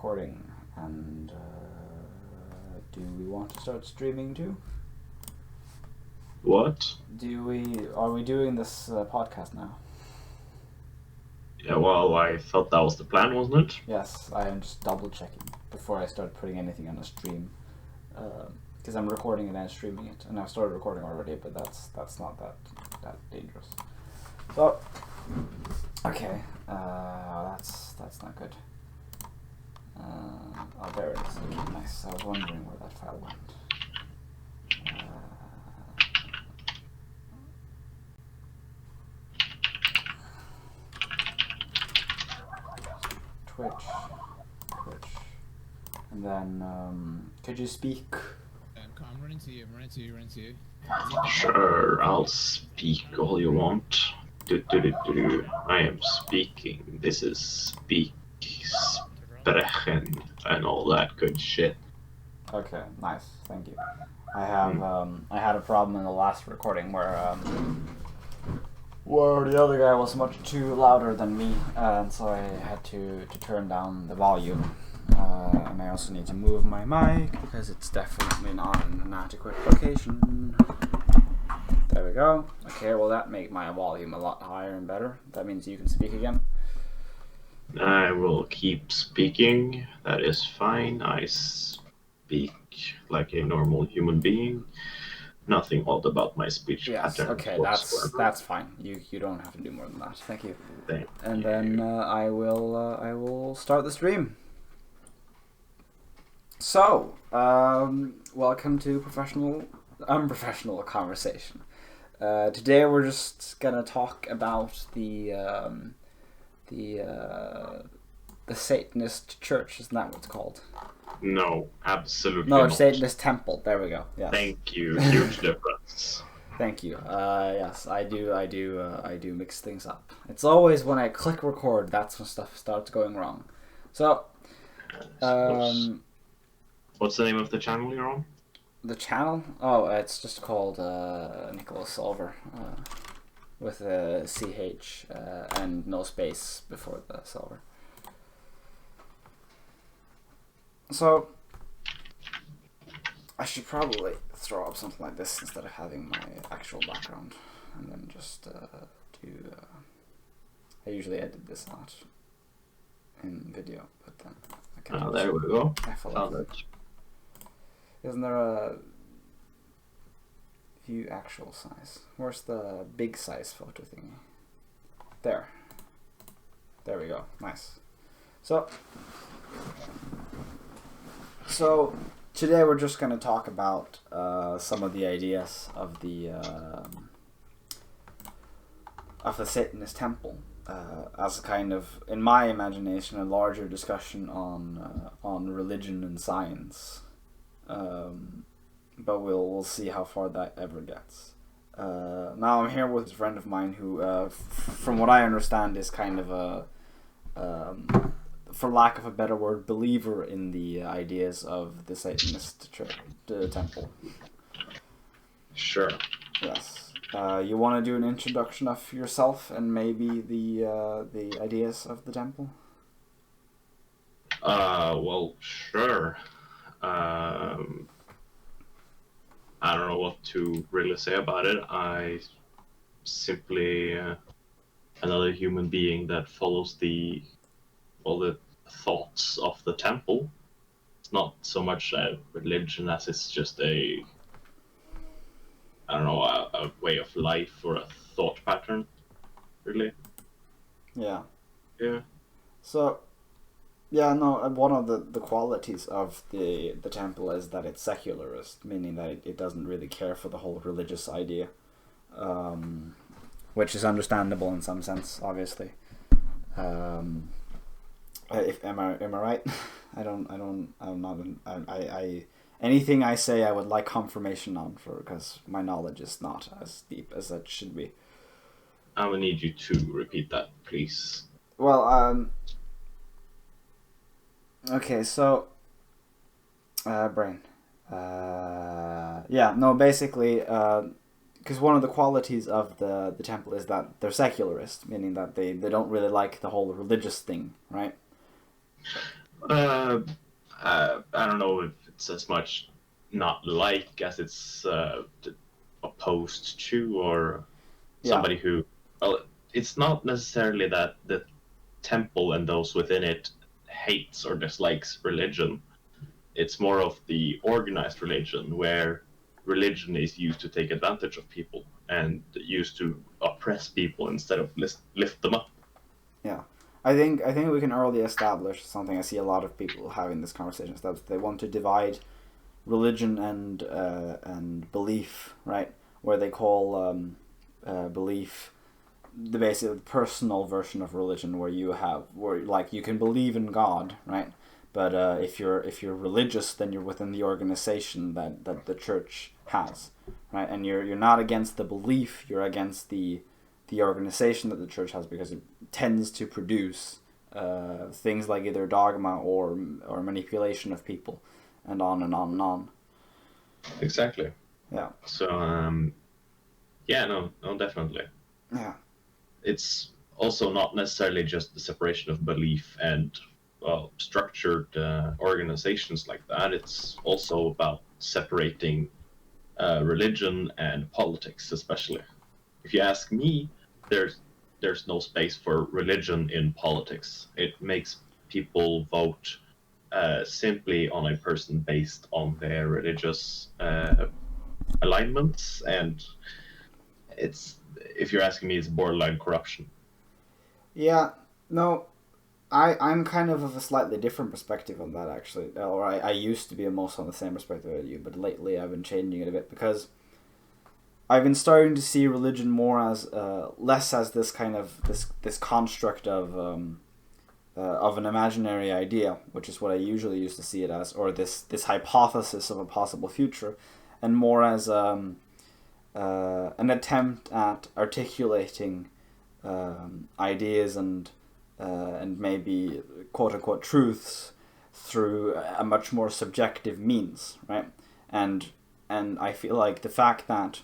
recording, and do we want to start streaming too? What? Are we doing this podcast now? Yeah, well, I thought that was the plan, wasn't it? Yes, I am just double checking before I start putting anything on a stream, because I'm recording and then streaming it, and I've started recording already, but that's not that dangerous. So, okay, that's not good. Oh, there it is. Okay, nice. I was wondering where that file went. Twitch, and then could you speak? I'm running to you. Sure, I'll speak all you want. I am speaking. This is speak, sprechen, and all that good shit. Okay, nice. Thank you. I had a problem in the last recording where the other guy was much too louder than me, and so I had to turn down the volume. And I also need to move my mic because it's definitely not in an adequate location. There we go. Okay, well that made my volume a lot higher and better. That means you can speak again. I will keep speaking. That is fine. I speak like a normal human being. Nothing odd about my speech pattern. Okay, that's fine. You don't have to do more than that. Thank you. Thank and you. Then I will start the stream. So, welcome to Unprofessional Conversation. Today we're just gonna talk about the Satanist church. Isn't that what it's called? No, absolutely no, not. No, Satanist temple. There we go. Yes. Thank you. Huge difference. Thank you. Yes, I do mix things up. It's always when I click record that's when stuff starts going wrong. So, what's the name of the channel you're on? The channel? Oh, it's just called Nicholas Solver, with a CH and no space before the Solver. So, I should probably throw up something like this instead of having my actual background, and then just do. I usually edit this out in video, but then I can't. There we go. Isn't there a view actual size? Where's the big size photo thingy? There. There we go. Nice. So today we're just going to talk about some of the ideas of the Satanist temple as a kind of, in my imagination, a larger discussion on religion and science. But we'll see how far that ever gets. Now I'm here with a friend of mine who, from what I understand, is kind of a, for lack of a better word, believer in the ideas of the Satanist church, the temple. Sure. Yes. You want to do an introduction of yourself and maybe the ideas of the temple? Well, sure. I don't know what to really say about it. I simply another human being that follows all the thoughts of the temple. It's not so much a religion as it's just a way of life or a thought pattern, really. Yeah. Yeah. So, yeah, no, one of the qualities of the temple is that it's secularist, meaning that it doesn't really care for the whole religious idea, which is understandable in some sense, obviously. Am I right? Anything I say I would like confirmation on because my knowledge is not as deep as it should be. I will need you to repeat that, please. Well, okay, so brain. Basically, because one of the qualities of the temple is that they're secularist, meaning that they don't really like the whole religious thing, right? Uh, I don't know if it's as much not like as it's opposed to, or Yeah. somebody who. Well, it's not necessarily that the temple and those within it hates or dislikes religion. It's more of the organized religion where religion is used to take advantage of people and used to oppress people instead of lift them up. Yeah. I think we can early establish something I see a lot of people having this conversation is that they want to divide religion and belief, right? Where they call belief the basic personal version of religion, where like you can believe in God, right? But if you're religious, then you're within the organization that the church has, right? And you're not against the belief, you're against the organization that the church has because it tends to produce things like either dogma or manipulation of people, and on and on and on. Exactly. Yeah. So, yeah, no, definitely. Yeah. It's also not necessarily just the separation of belief and, well, structured organizations like that. It's also about separating religion and politics, especially. If you ask me, there's there's no space for religion in politics. It makes people vote simply on a person based on their religious alignments, and it's, if you're asking me, it's borderline corruption. Yeah. No, I'm kind of a slightly different perspective on that actually. Or I used to be almost on the same perspective as you, but lately I've been changing it a bit because I've been starting to see religion more as less as this kind of this construct of an imaginary idea, which is what I usually used to see it as, or this hypothesis of a possible future, and more as an attempt at articulating ideas and maybe quote unquote truths through a much more subjective means, right? And and I feel like the fact that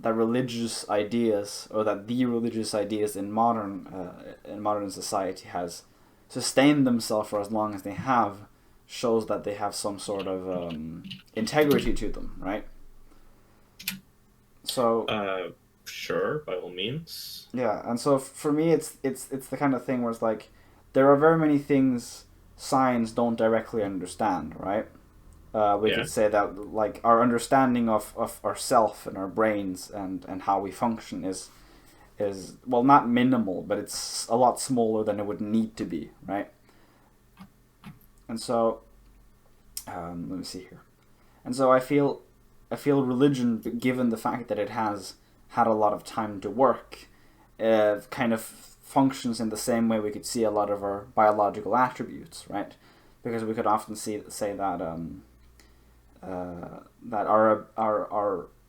religious ideas, or that the religious ideas in modern society has sustained themselves for as long as they have shows that they have some sort of integrity to them, right? So Sure, by all means. yeah, and so for me, it's the kind of thing where it's like there are very many things science don't directly understand, right? We Yeah. could say that like our understanding of ourself and our brains and how we function is well not minimal, but it's a lot smaller than it would need to be, right? And so let me see here. And so I feel religion, given the fact that it has had a lot of time to work, kind of functions in the same way we could see a lot of our biological attributes, right? Because we could often say that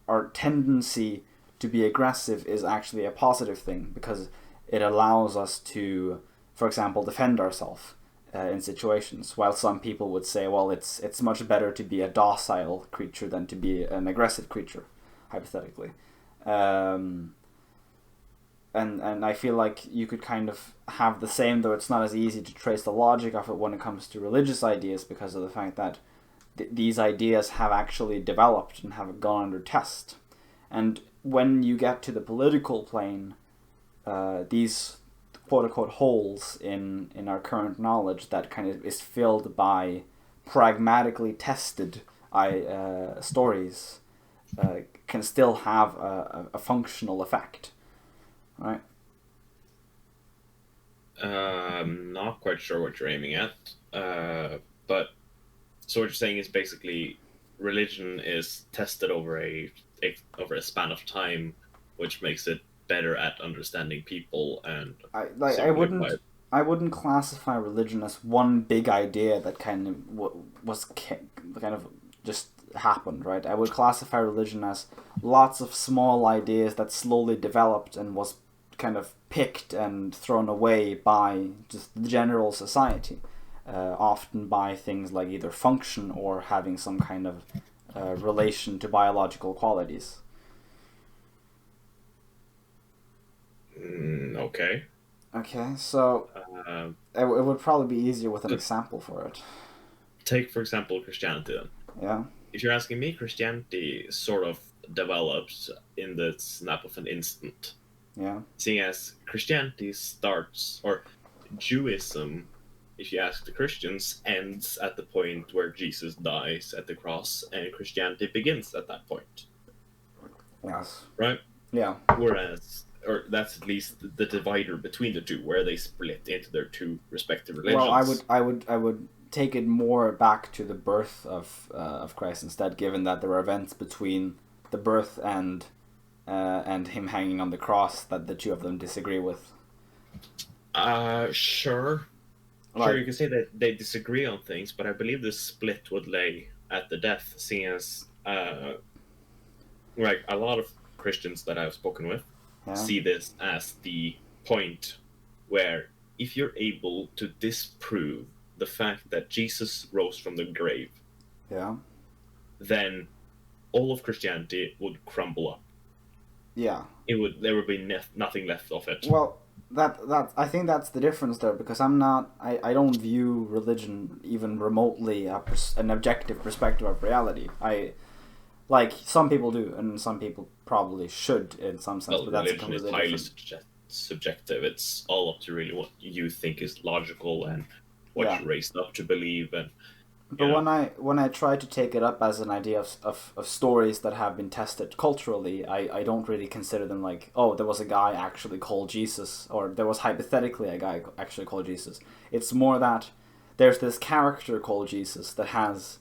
our tendency to be aggressive is actually a positive thing because it allows us to, for example, defend ourselves in situations. While some people would say, well, it's much better to be a docile creature than to be an aggressive creature, hypothetically. Um, and I feel like you could kind of have the same, though it's not as easy to trace the logic of it when it comes to religious ideas because of the fact that these ideas have actually developed and have gone under test. And when you get to the political plane, these quote unquote holes in our current knowledge that kind of is filled by pragmatically tested stories can still have a functional effect, right? I'm not quite sure what you're aiming at, but so what you're saying is basically religion is tested over a span of time, which makes it better at understanding people and I like simply by I wouldn't classify religion as one big idea that kind of was kind of just happened, right? I would classify religion as lots of small ideas that slowly developed and was kind of picked and thrown away by just the general society, often by things like either function or having some kind of relation to biological qualities. okay. Okay, so it would probably be easier with an example for it. Take, for example, Christianity then. Yeah. If you're asking me, Christianity sort of develops in the snap of an instant. Yeah. Seeing as Christianity starts, or Judaism, if you ask the Christians, ends at the point where Jesus dies at the cross, and Christianity begins at that point. Yes. Right? Yeah. Whereas, or that's at least the divider between the two, where they split into their two respective religions. Well, I would take it more back to the birth of Christ instead, given that there are events between the birth and him hanging on the cross that the two of them disagree with. Sure. Like, Sure, you can say that they disagree on things, but I believe the split would lay at the death, seeing as like a lot of Christians that I've spoken with see this as the point where if you're able to disprove the fact that Jesus rose from the grave, then all of Christianity would crumble up. Yeah. There would be nothing left of it. Well, that I think that's the difference there, because I don't view religion even remotely an objective perspective of reality. Like some people do, and some people probably should in some sense. Well, but that's religion is highly subjective. It's all up to really what you think is logical and what you're raised up to believe. And but when I try to take it up as an idea of stories that have been tested culturally, I don't really consider them like, oh, there was a guy actually called Jesus, or there was hypothetically a guy actually called Jesus. It's more that there's this character called Jesus that has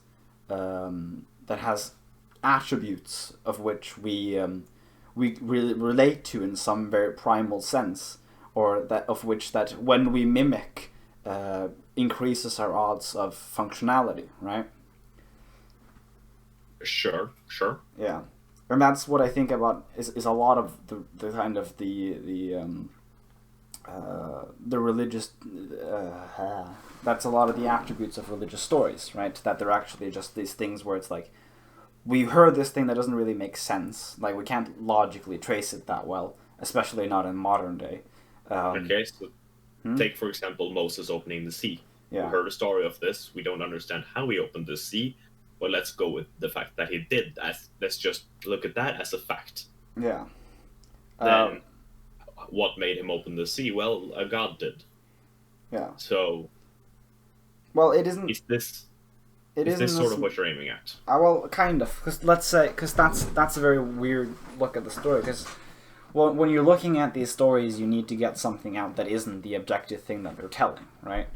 attributes of which we really relate to in some very primal sense, or that when we mimic increases our odds of functionality, right? Sure. Yeah, and that's what I think about is a lot of the kind of the religious. That's a lot of the attributes of religious stories, right? That they're actually just these things where it's like, we heard this thing that doesn't really make sense. Like, we can't logically trace it that well, especially not in modern day. Okay, so take, for example, Moses opening the sea. Yeah. We heard a story of this. We don't understand how he opened the sea, but let's go with the fact that he did. Let's just look at that as a fact. Yeah. Then, what made him open the sea? Well, a god did. Yeah. So, well, it isn't. Is this sort of what you're aiming at? Well, kind of. Because that's a very weird look at the story. Because when you're looking at these stories, you need to get something out that isn't the objective thing that they're telling, right?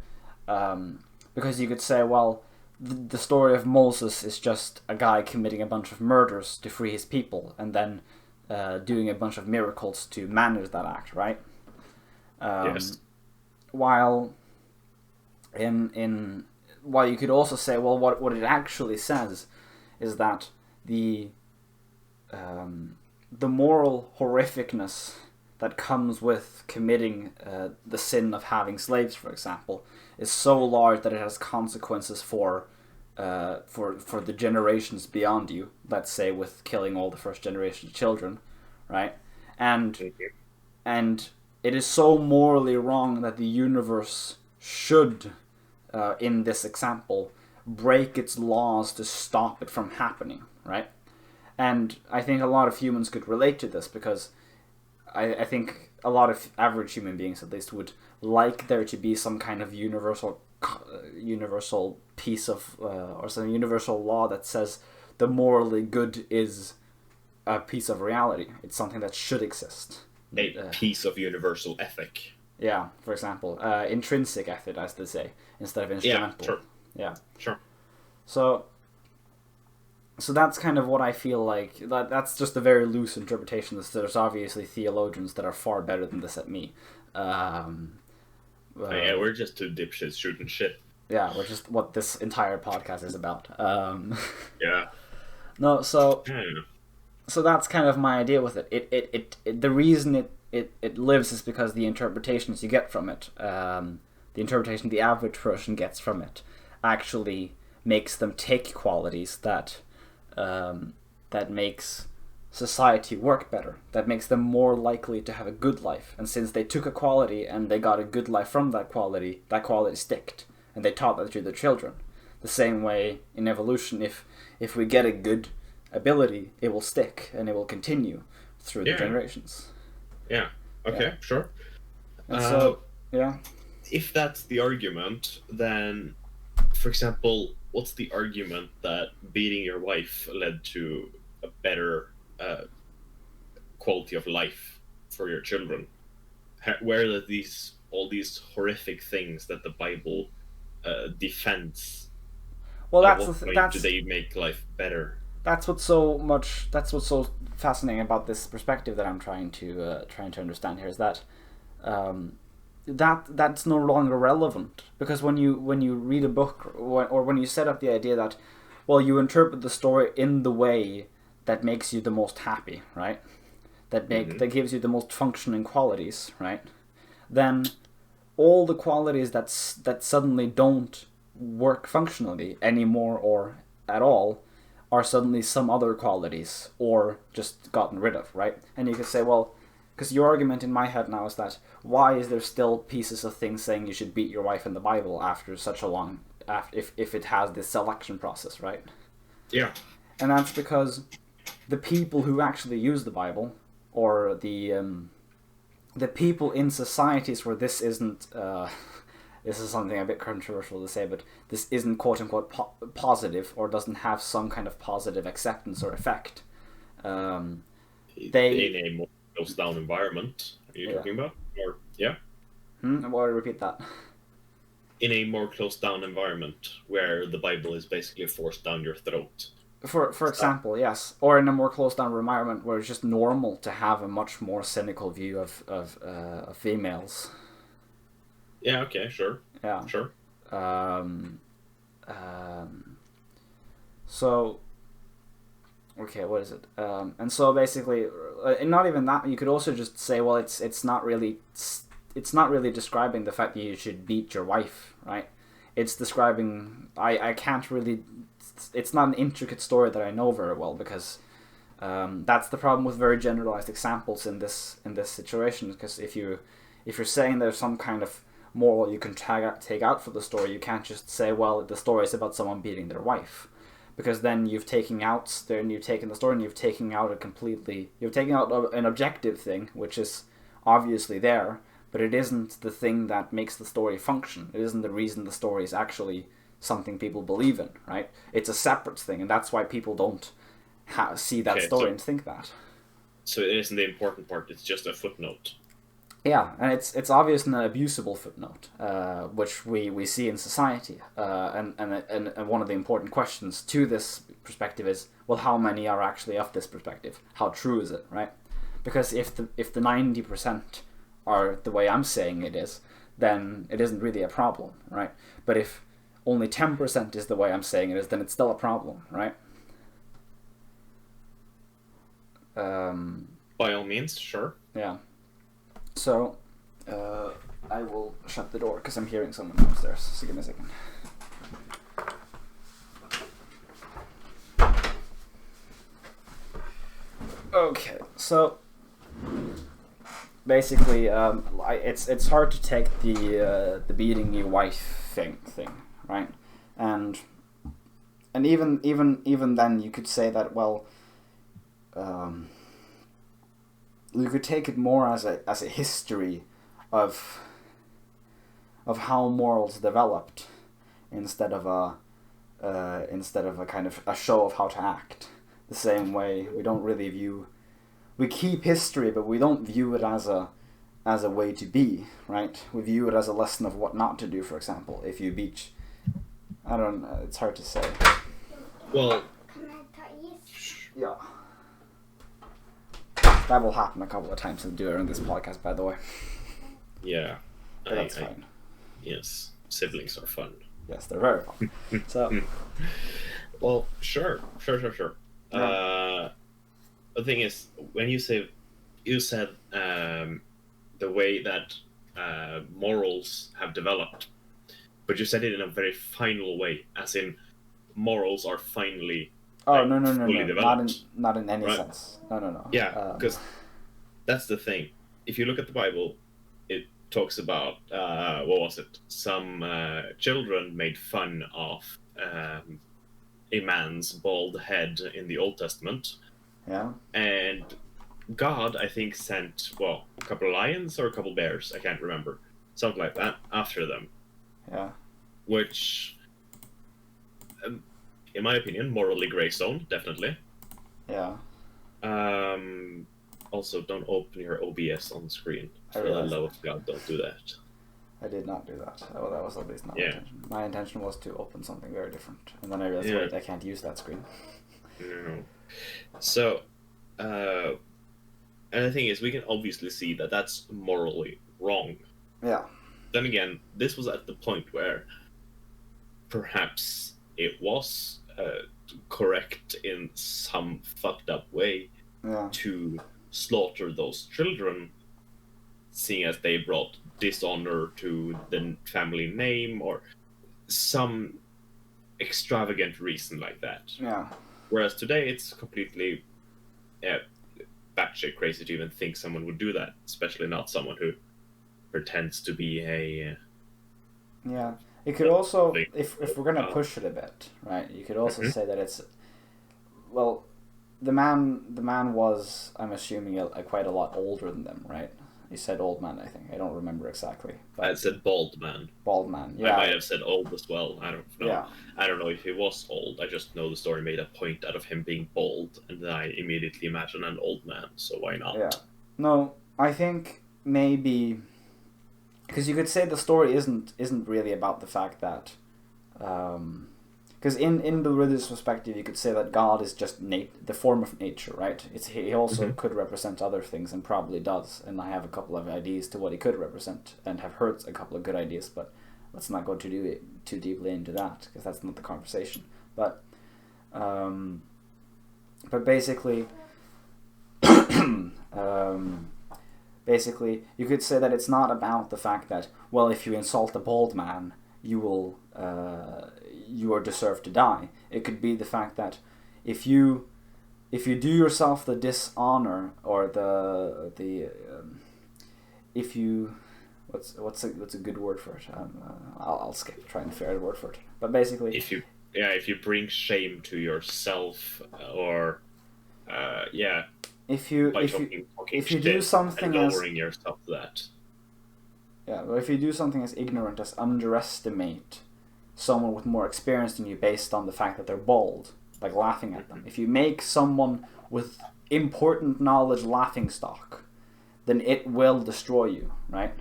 Because you could say, well, the story of Moses is just a guy committing a bunch of murders to free his people, and then doing a bunch of miracles to manage that act, right? Yes. While you could also say, well, what it actually says is that the moral horrificness that comes with committing the sin of having slaves, for example, is so large that it has consequences for the generations beyond you. Let's say with killing all the first generation children, right? And it is so morally wrong that the universe should, in this example, break its laws to stop it from happening, right? And I think a lot of humans could relate to this, because I think a lot of average human beings, at least, would like there to be some kind of universal piece of, or some universal law that says the morally good is a piece of reality. It's something that should exist. A piece of universal ethic. Yeah, for example, intrinsic ethic, as they say, instead of instrumental. Yeah, sure. Yeah. Sure. So that's kind of what I feel like. That's just a very loose interpretation. There's obviously theologians that are far better than this at me. Yeah, we're just two dipshits shooting shit. Yeah, which is what this entire podcast is about. Yeah. No, so that's kind of my idea with it. It the reason it lives is because the interpretations you get from it, the interpretation the average person gets from it, actually makes them take qualities that makes society work better, that makes them more likely to have a good life. And since they took a quality and they got a good life from that quality sticked, and they taught that to their children. The same way in evolution, if we get a good ability, it will stick and it will continue through the generations. Yeah. Okay. Sure. And so, yeah. If that's the argument, then, for example, what's the argument that beating your wife led to a better quality of life for your children? Where are all these horrific things that the Bible defends? Well, do they make life better? That's what's so fascinating about this perspective that I'm trying to understand here, is that that's no longer relevant, because when you read a book or when you set up the idea that, well, you interpret the story in the way that makes you the most happy, right? That gives you the most functioning qualities, right? Then all the qualities that suddenly don't work functionally anymore or at all are suddenly some other qualities or just gotten rid of, right? And you could say, well, because your argument in my head now is that why is there still pieces of things saying you should beat your wife in the Bible after such a long, if it has this selection process, right? Yeah. And that's because the people who actually use the Bible, or the people in societies where this isn't, this is something a bit controversial to say, but this isn't quote-unquote positive, or doesn't have some kind of positive acceptance or effect. In a more closed-down environment, are you talking about? Or, yeah? Why repeat that? In a more closed-down environment, where the Bible is basically forced down your throat. For example, yes. Or in a more closed-down environment where it's just normal to have a much more cynical view of females. Yeah, okay, sure. Yeah. Sure. So, okay, what is it? And so basically, and not even that, you could also just say, well, it's not really describing the fact that you should beat your wife, right? It's describing, I can't really, it's not an intricate story that I know very well, because that's the problem with very generalized examples in this situation, because if you're saying there's some kind of moral you can take out for the story, you can't just say, well, the story is about someone beating their wife, because then you've taken the story and you've taken out an objective thing, which is obviously there, but it isn't the thing that makes the story function. It isn't the reason the story is actually something people believe in, right? It's a separate thing, and that's why people don't see that story and think that. So it isn't the important part, it's just a footnote. Yeah, and it's obvious an abusable footnote, which we see in society, and one of the important questions to this perspective is, well, how many are actually of this perspective? How true is it, right? Because if the 90% are the way I'm saying it is, then it isn't really a problem, right? But if only 10% is the way I'm saying it is, then it's still a problem, right? By all means, sure. Yeah. So, I will shut the door because I'm hearing someone downstairs. So give me a second. Okay, so basically, it's hard to take the beating your wife thing, right? And even then, you could say that, well, you could take it more as a history of how morals developed, instead of a kind of a show of how to act. The same way we keep history, but we don't view it as a way to be, right? We view it as a lesson of what not to do. For example, if you beat, I don't know, it's hard to say. Well, yeah. That will happen a couple of times during this podcast, by the way. Yeah. But that's fine. Yes, siblings are fun. Yes, they're very fun. So, well, sure. Yeah. The thing is, when you said the way that morals have developed, but you said it in a very final way, as in morals are finally Oh like, no, fully developed. not in any Right. sense. No. Yeah, because that's the thing. If you look at the Bible, it talks about what was it? Some children made fun of a man's bald head in the Old Testament, yeah, and God, I think, sent a couple of lions or a couple of bears. I can't remember, something like that, after them. yeah, Which, in my opinion, morally gray zone, definitely. yeah. Also, don't open your OBS on screen. I For the realize love of God, don't do that. I did not do that. Oh, that was at least not my Yeah. intention. My intention was to open something very different, and then I realized, Yeah. wait, I can't use that screen. No. So, and the thing is, we can obviously see that that's morally wrong. Yeah, Then again, this was at the point where perhaps it was correct in some fucked up way yeah, to slaughter those children, seeing as they brought dishonor to the family name or some extravagant reason like that. yeah, Whereas today it's completely batshit crazy to even think someone would do that, especially not someone who pretends to be a. yeah. It could also, Like, if we're gonna push it a bit, right? You could also Mhm. say that it's, well, the man was, I'm assuming, quite a lot older than them, right? You said old man, I think. I don't remember exactly, I but said bald man. bald man. I Yeah, might have said old as well. I don't know. yeah, I don't know if he was old. I just know the story made a point out of him being bald, and then I immediately imagine an old man. So why not? yeah. No, I think maybe because you could say the story isn't really about the fact that, because in the religious perspective, you could say that God is just the form of nature, right? He also Mhm. could represent other things and probably does. And I have a couple of ideas to what he could represent, and have heard a couple of good ideas, but let's not go too deeply into that because that's not the conversation. But basically, basically, you could say that it's not about the fact that, well, if you insult a bald man, you are deserved to die. It could be the fact that if you do yourself the dishonor or if you what's a good word for it? I'll skip trying to figure out a word for it. But basically, If you bring shame to yourself, or if you by if you talking if you shit do something and as lowering yourself to that. yeah, but if you do something as ignorant as underestimate someone with more experience than you based on the fact that they're bald, like laughing at them, if you make someone with important knowledge laughing stock, then it will destroy you, right?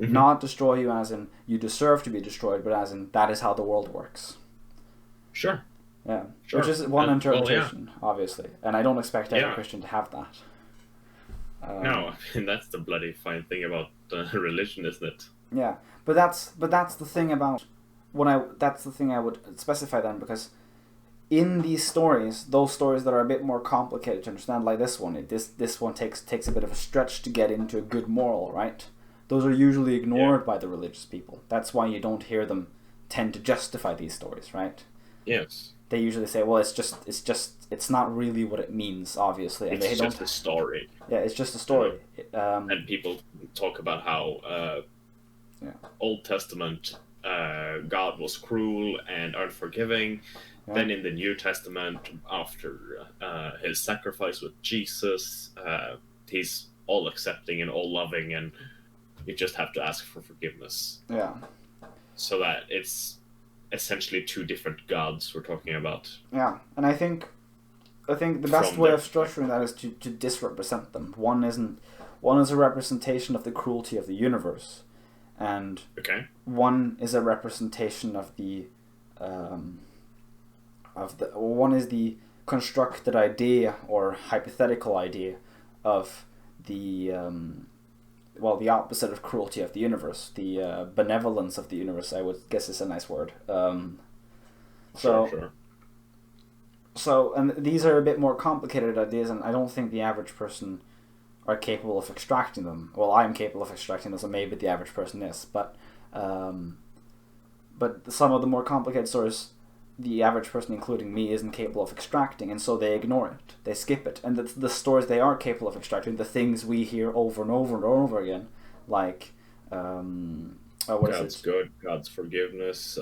Mhm. Not destroy you as in you deserve to be destroyed, but as in that is how the world works. Sure. Yeah, Sure. which is one And- well, yeah. interpretation, obviously, and I don't expect every Yeah. Christian to have that. No, I mean, that's the bloody fine thing about religion, isn't it? Yeah, but that's the thing about that's the thing I would specify then, because in these stories, those stories that are a bit more complicated to understand, like this one, this one takes a bit of a stretch to get into a good moral, right? Those are usually ignored by the religious people. That's why you don't hear them tend to justify these stories, right? Yes. They usually say, well, it's not really what it means, obviously, and It's they just don't. a story. Yeah, it's just a story. And people talk about how Yeah. Old Testament God was cruel and unforgiving. Yeah. Then in the New Testament, after his sacrifice with Jesus, he's all accepting and all loving, and you just have to ask for forgiveness. Yeah. So that it's essentially two different gods we're talking about. Yeah, and I think the best From way their of structuring that is to disrepresent them. One is a representation of the cruelty of the universe, and Okay. one is a representation of one is the constructed idea or hypothetical idea of the the opposite of cruelty of the universe, the benevolence of the universe, I would guess is a nice word. Sure. So, and these are a bit more complicated ideas, and I don't think the average person are capable of extracting them. Well, I'm capable of extracting them, so maybe the average person is. But some of the more complicated stories, the average person, including me, isn't capable of extracting, and so they ignore it, they skip it, and the stories they are capable of extracting, the things we hear over and over and over again, like God's good, God's forgiveness,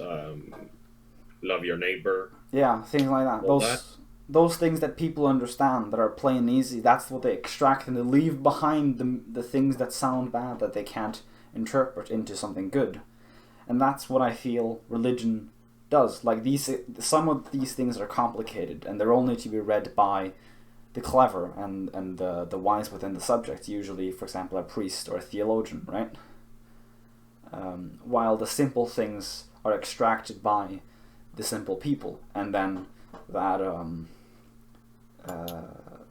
love your neighbor. Yeah, things like that. Those things that people understand, that are plain and easy, that's what they extract, and they leave behind the things that sound bad, that they can't interpret into something good. And that's what I feel religion does. Like, some of these things are complicated, and they're only to be read by the clever and the wise within the subject, usually, for example, a priest or a theologian, right? While the simple things are extracted by the simple people, and then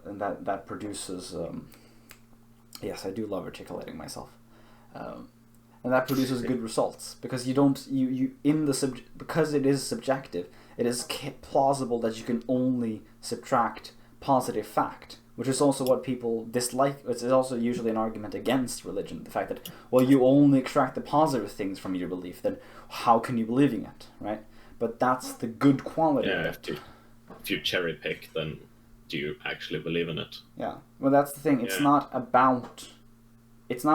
that produces yes, I do love articulating myself, and that produces good results, because because it is subjective, it is plausible that you can only subtract positive fact, which is also what people dislike. It's also usually an argument against religion, the fact that, well, you only extract the positive things from your belief, then how can you believe in it, right? But that's the good quality of it. If you cherry pick, then do you actually believe in it? Yeah, well, that's the thing. It's not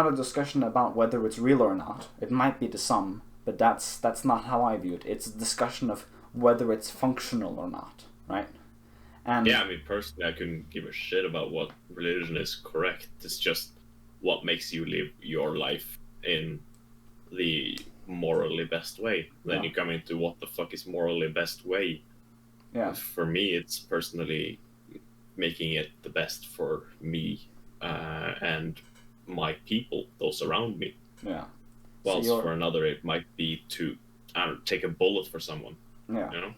a discussion about whether it's real or not. It might be to some, but that's not how I view it. It's a discussion of whether it's functional or not, right? And yeah, I mean, personally, I couldn't give a shit about what religion is correct. It's just what makes you live your life in the morally best way. Then you come into what the fuck is morally best way. Yeah. For me, it's personally making it the best for me and my people, those around me. Yeah. Whilst for another, it might be to take a bullet for someone. Yeah. You know?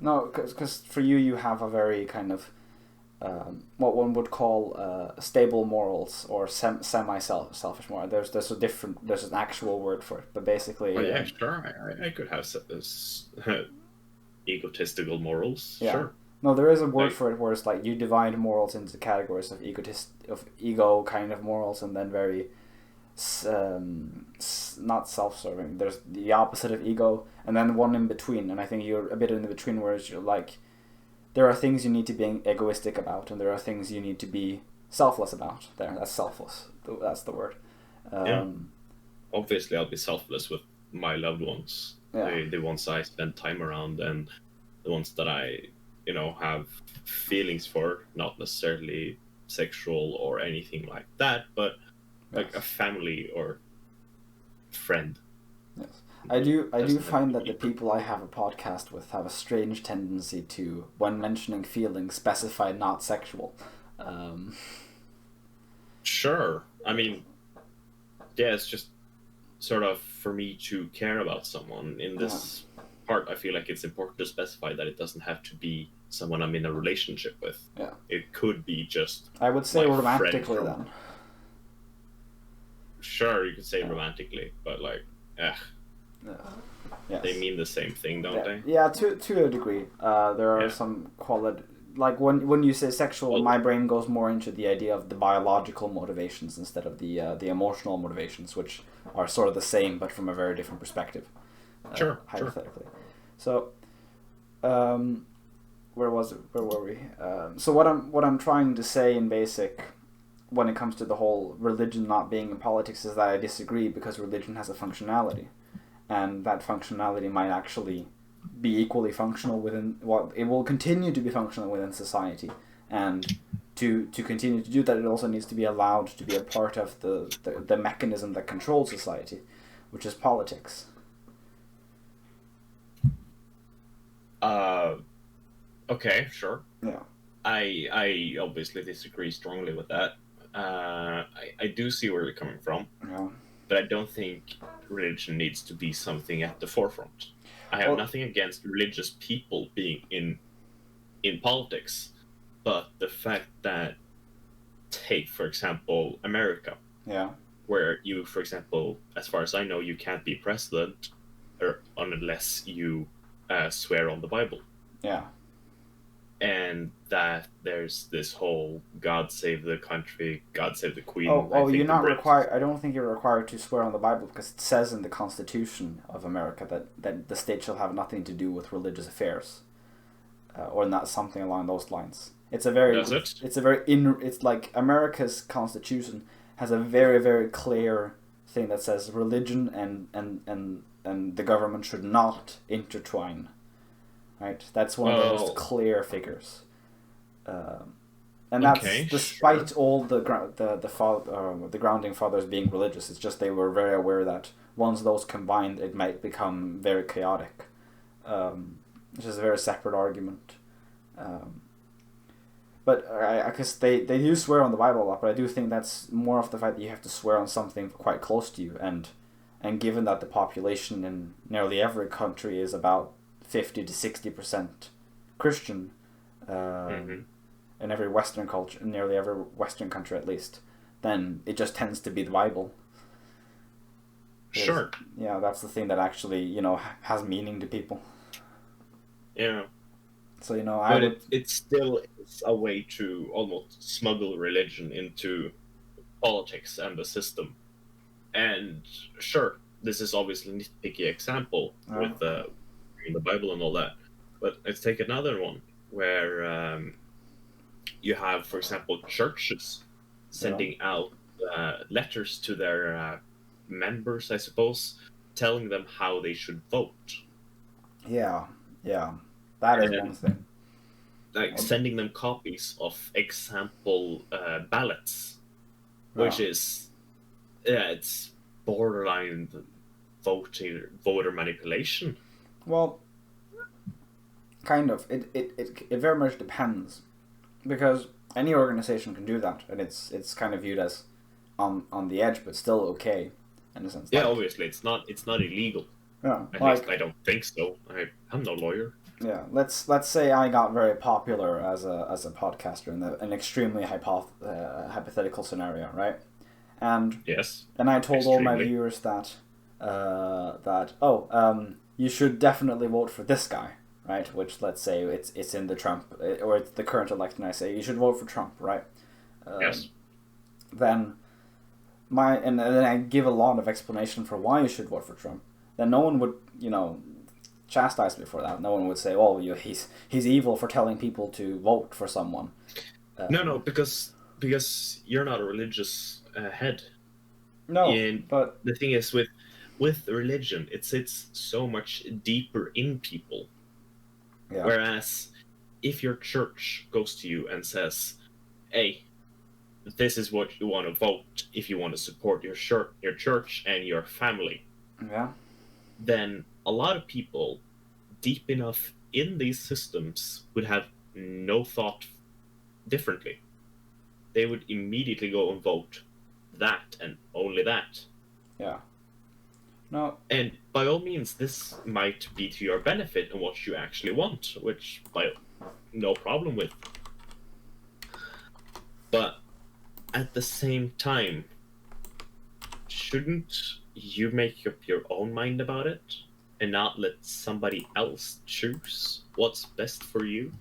No, because for you have a very kind of what one would call stable morals, or semi-selfish morals. There's an actual word for it, but basically. Oh, yeah, sure. I could have egotistical morals. Yeah. Sure. No, there is a word for it where it's like you divide morals into categories of ego kind of morals, and then very not self-serving. There's the opposite of ego, and then one in between. And I think you're a bit in the between, where you're like, there are things you need to be egoistic about, and there are things you need to be selfless about. That's selfless. That's the word. Obviously, I'll be selfless with my loved ones. Yeah. The ones I spend time around, and the ones that I, have feelings for, not necessarily sexual or anything like that, but like a family or friend. Yes, I do find that the people I have a podcast with have a strange tendency to, when mentioning feelings, specify not sexual. Sure. I mean, yeah, it's just sort of for me to care about someone in this part. I feel like it's important to specify that it doesn't have to be someone I'm in a relationship with. Yeah. It could be just, I would say, romantically then. Sure, you could say romantically, but like, Yes. They mean the same thing, don't they? Yeah, to a degree. There are some quality, like when you say sexual, my brain goes more into the idea of the biological motivations instead of the emotional motivations, which are sort of the same but from a very different perspective. Sure. Hypothetically. So, where were we? So what I'm trying to say in basic, when it comes to the whole religion not being in politics, is that I disagree, because religion has a functionality, and that functionality might actually be equally functional within it will continue to be functional within society, and to continue to do that, it also needs to be allowed to be a part of the mechanism that controls society, which is politics. Okay, sure. Yeah. I obviously disagree strongly with that. I do see where you're coming from, but I don't think religion needs to be something at the forefront. I have nothing against religious people being in politics, but the fact that, take for example America, where you, for example, as far as I know, you can't be president unless you swear on the Bible. Yeah. And that there's this whole God save the country, God save the Queen. You're not required. I don't think you're required to swear on the Bible, because it says in the Constitution of America that the state shall have nothing to do with religious affairs. or not something along those lines. It's a very Does it? It's like America's Constitution has a very, very clear thing that says religion and the government should not intertwine. Right, that's one of the most clear figures, and that's despite all the grounding fathers being religious. It's just they were very aware that once those combined, it might become very chaotic, which is a very separate argument. But I guess they do swear on the Bible a lot, but I do think that's more of the fact that you have to swear on something quite close to you, and given that the population in nearly every country is about 50 to 60% Christian, in every Western culture, in nearly every Western country at least, then it just tends to be the Bible. Sure. Yeah, that's the thing that actually, you know, has meaning to people. Yeah. So, you know, it's still a way to almost smuggle religion into politics and the system. And sure, this is obviously a nitpicky example with the Bible and all that. But let's take another one where you have, for example, churches sending out letters to their members, I suppose, telling them how they should vote. Yeah. That is one thing. Like sending them copies of example ballots, which is, it's borderline voter manipulation. Well, kind of. It very much depends, because any organization can do that, and it's kind of viewed as on the edge, but still okay in a sense. Yeah, obviously it's not illegal. Yeah, at least I don't think so. I'm no lawyer. Yeah, let's say I got very popular as a podcaster in an extremely hypothetical scenario, right? And yes, and I told all my viewers that you should definitely vote for this guy, right? Which, let's say it's in the Trump or it's the current election. I say you should vote for Trump, right? Yes. Then then I give a lot of explanation for why you should vote for Trump. Then no one would, you know, chastise me for that. No one would say, "Oh, he's evil for telling people to vote for someone." No, because you're not a religious head. No, but the thing is with religion, it sits so much deeper in people. Yeah. Whereas if your church goes to you and says, "Hey, this is what you want to vote if you want to support your church and your family," yeah, then a lot of people deep enough in these systems would have no thought differently. They would immediately go and vote that and only that. Yeah. No. And by all means, this might be to your benefit and what you actually want, which I no problem with. But at the same time, shouldn't you make up your own mind about it and not let somebody else choose what's best for you?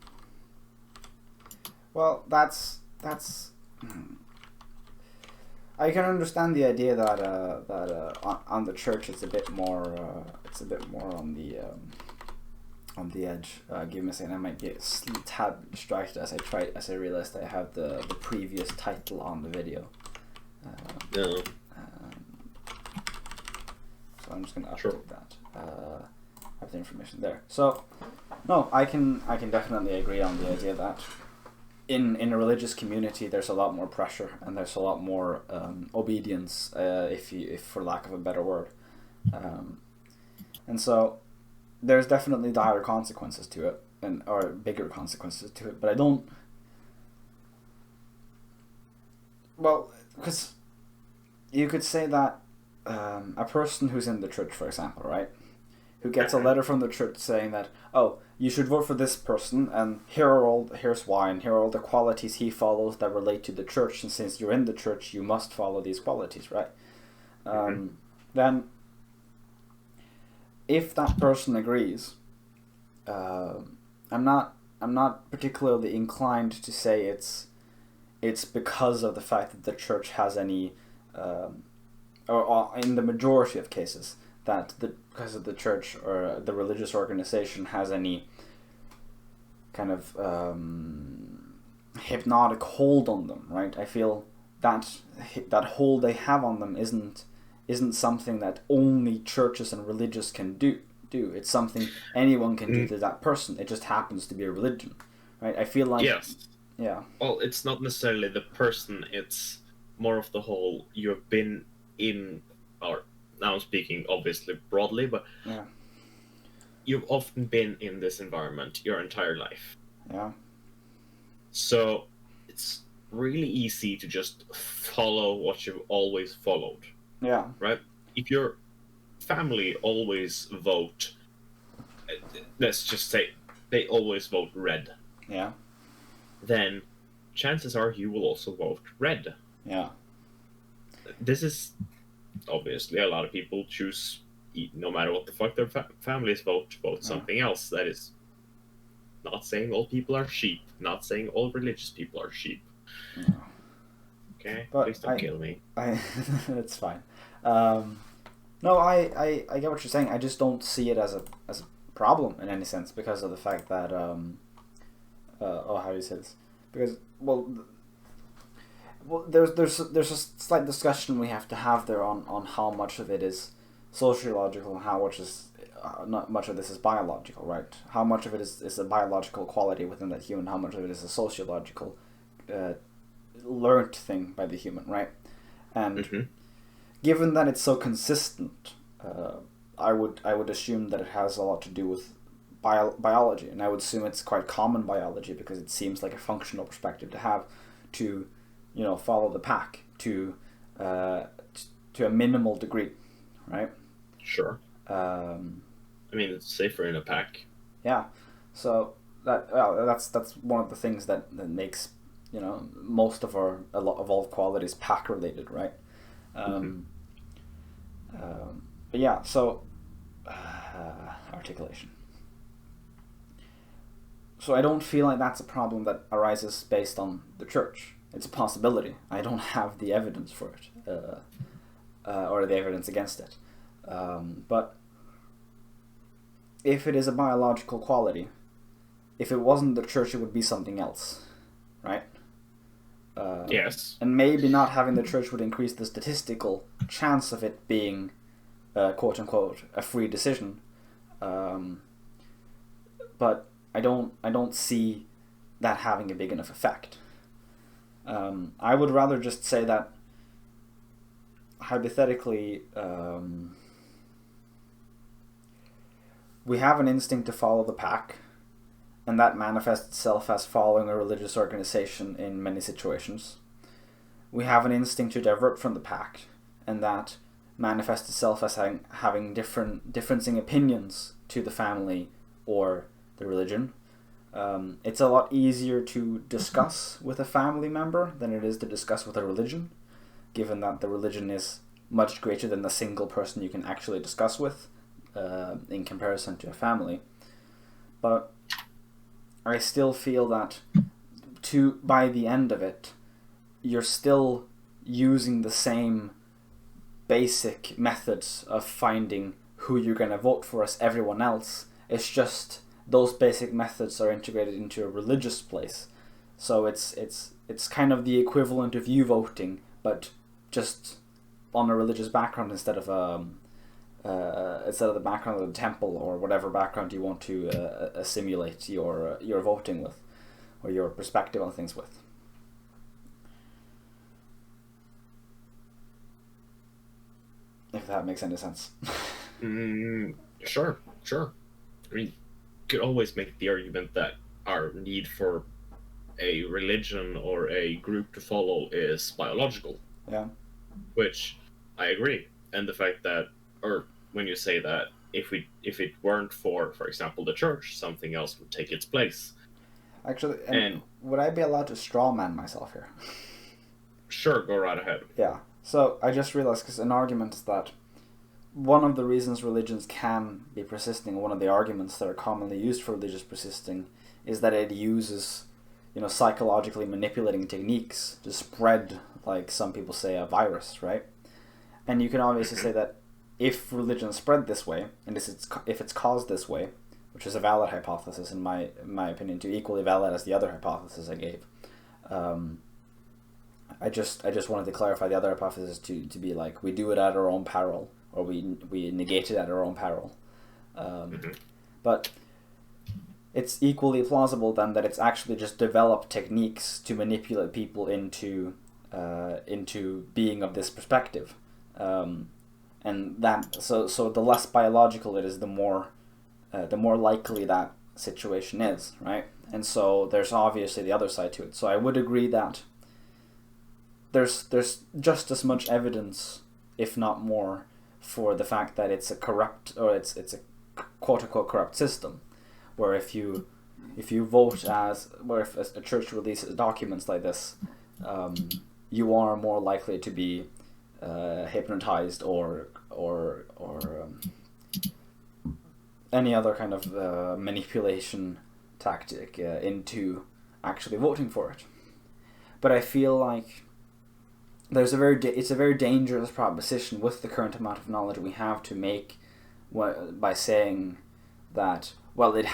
Well, that's I can understand the idea that on the church it's a bit more on the edge. Give me a second. I might get a tad distracted as I realized I have the previous title on the video. No. So I'm just gonna update that. Have the information there. So no, I can definitely agree on the idea that in a religious community there's a lot more pressure and there's a lot more obedience, if for lack of a better word, and so there's definitely dire consequences to it or bigger consequences to it. But I don't. Well, because you could say that a person who's in the church, for example, right, who gets a letter from the church saying that, oh, you should vote for this person, and here's why, and here are all the qualities he follows that relate to the church, and since you're in the church, you must follow these qualities, right? Then, if that person agrees, I'm not particularly inclined to say it's because of the fact that the church has any, or in the majority of cases, that because of the church or the religious organization has any kind of hypnotic hold on them, right? I feel that hold they have on them isn't something that only churches and religious can do. It's something anyone can do to that person. It just happens to be a religion, right? I feel like yeah. Well, it's not necessarily the person. It's more of the whole. You have been in, or now I'm speaking obviously broadly, but Yeah. You've often been in this environment your entire life. Yeah. So it's really easy to just follow what you've always followed. Yeah. Right? If your family always vote, let's just say they always vote red. Yeah. Then chances are you will also vote red. Yeah. This is obviously a lot of people choose, no matter what the fuck their families vote something else. That is not saying all people are sheep, not saying all religious people are sheep. No. Okay? But Please don't kill me. It's fine. No, I get what you're saying. I just don't see it as a problem in any sense because of the fact that how do you say this? Because there's a slight discussion we have to have there on how much of it is sociological and how much is not much of this is biological, right? How much of it is a biological quality within that human, how much of it is a sociological learnt thing by the human, right? And given that it's so consistent, I would assume that it has a lot to do with biology, and I would assume it's quite common biology because it seems like a functional perspective to have, to follow the pack to a minimal degree, right? Sure. I mean, it's safer in a pack. Yeah, so that's one of the things that makes most of our evolved qualities pack related, right? But yeah, so articulation. So I don't feel like that's a problem that arises based on the church. It's a possibility. I don't have the evidence for it, or the evidence against it. But if it is a biological quality, if it wasn't the church, it would be something else, right? Yes. And maybe not having the church would increase the statistical chance of it being, quote unquote, a free decision. But I don't see that having a big enough effect. I would rather just say that hypothetically, we have an instinct to follow the pack, and that manifests itself as following a religious organization in many situations. We have an instinct to divert from the pack, and that manifests itself as having differencing opinions to the family or the religion. It's a lot easier to discuss with a family member than it is to discuss with a religion, given that the religion is much greater than the single person you can actually discuss with, in comparison to a family. But I still feel that by the end of it, you're still using the same basic methods of finding who you're going to vote for as everyone else. It's just those basic methods are integrated into a religious place. So it's kind of the equivalent of you voting, but just on a religious background instead of the background of the temple or whatever background you want to assimilate your voting with, or your perspective on things with. If that makes any sense. Sure. I mean, you could always make the argument that our need for a religion or a group to follow is biological. Yeah. Which I agree. And the fact that, or when you say that, if it weren't for example, the church, something else would take its place. Actually, and would I be allowed to straw man myself here? Sure, go right ahead. Yeah. So I just realized, because an argument is that one of the reasons religions can be persisting, one of the arguments that are commonly used for religious persisting, is that it uses, psychologically manipulating techniques to spread, like some people say, a virus, right? And you can obviously say that if religion spread this way, and if it's caused this way, which is a valid hypothesis in my opinion, to equally valid as the other hypothesis I gave. I just wanted to clarify the other hypothesis to be like, we do it at our own peril, or we negate it at our own peril. But it's equally plausible then that it's actually just developed techniques to manipulate people into being of this perspective, and that so the less biological it is, the more likely that situation is, right? And so there's obviously the other side to it. So I would agree that there's just as much evidence, if not more, for the fact that it's a corrupt, or it's a quote unquote corrupt system, where if you vote where if a church releases documents like this, you are more likely to be hypnotized or any other kind of manipulation tactic into actually voting for it. But I feel like it's a very dangerous proposition with the current amount of knowledge we have to make, by saying that, well, it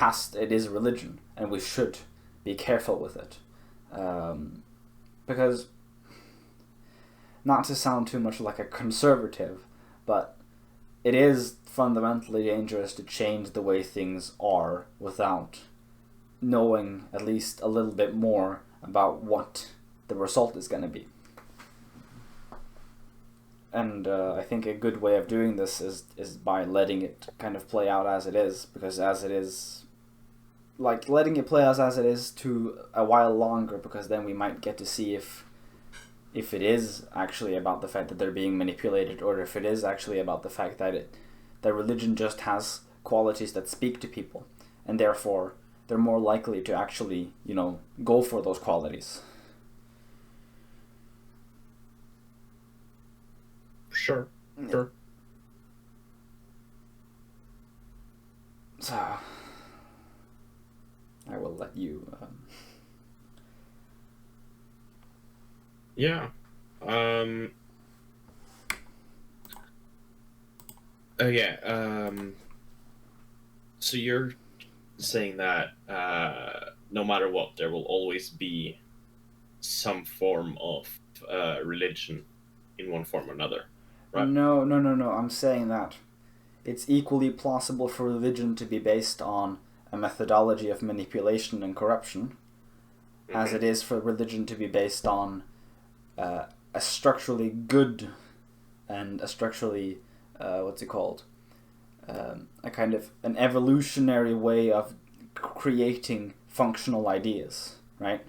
is a religion and we should be careful with it, because, not to sound too much like a conservative, but it is fundamentally dangerous to change the way things are without knowing at least a little bit more about what the result is going to be. And I think a good way of doing this is by letting it kind of play out as it is, because as it is, like, letting it play out as it is to a while longer, because then we might get to see if it is actually about the fact that they're being manipulated, or if it is actually about the fact that religion just has qualities that speak to people, and therefore they're more likely to actually, go for those qualities. Sure. So, I will let you... Yeah. So you're saying that no matter what, there will always be some form of religion in one form or another, right? No. I'm saying that it's equally plausible for religion to be based on a methodology of manipulation and corruption, as it is for religion to be based on a structurally good and a structurally a kind of an evolutionary way of creating functional ideas, right?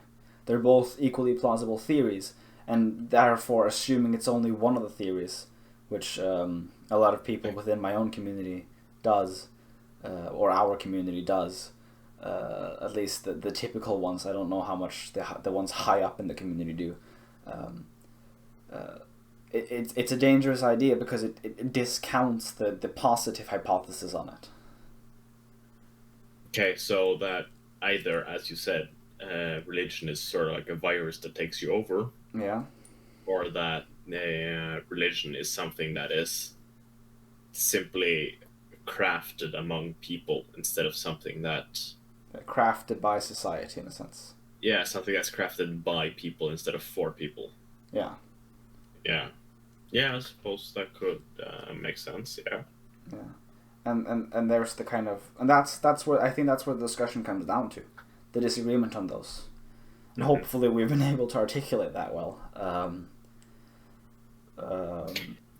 They're both equally plausible theories, and therefore assuming it's only one of the theories, which a lot of people within my own community does, or our community does, at least the typical ones. I don't know how much the ones high up in the community do. It's a dangerous idea because it discounts the positive hypothesis on it. Okay, so that either, as you said, religion is sort of like a virus that takes you over. Yeah. Or that religion is something that is simply crafted among people instead of something that... crafted by society, in a sense. Yeah, something that's crafted by people instead of for people. Yeah. Yeah, I suppose that could make sense, yeah. And there's the kind of... And that's where... I think that's where the discussion comes down to. The disagreement on those. And hopefully we've been able to articulate that well.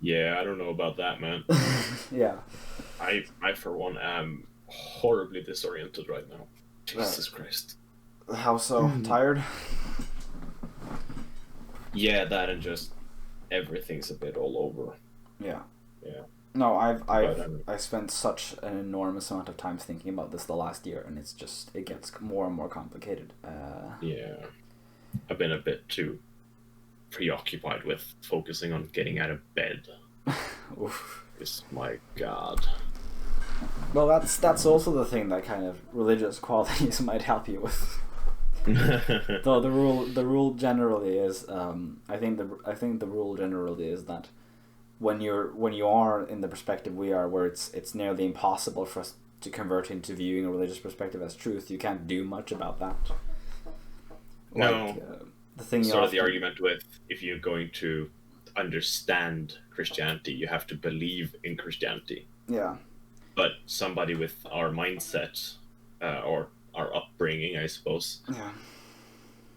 Yeah, I don't know about that, man. Yeah. I for one, am horribly disoriented right now. Jesus Christ. How so? Tired? Yeah, that and just everything's a bit all over. Yeah. Yeah. No, I spent such an enormous amount of time thinking about this the last year, and it gets more and more complicated. Yeah. I've been a bit too preoccupied with focusing on getting out of bed. Oof. It's my God. Well, that's also the thing that kind of religious qualities might help you with. Though the rule generally is, I think the rule generally is that when you are in the perspective we are, where it's nearly impossible for us to convert into viewing a religious perspective as truth, you can't do much about that. No. The thing Sort of the argument with, if you're going to understand Christianity, you have to believe in Christianity. Yeah. But somebody with our mindset, or our upbringing, I suppose, Yeah.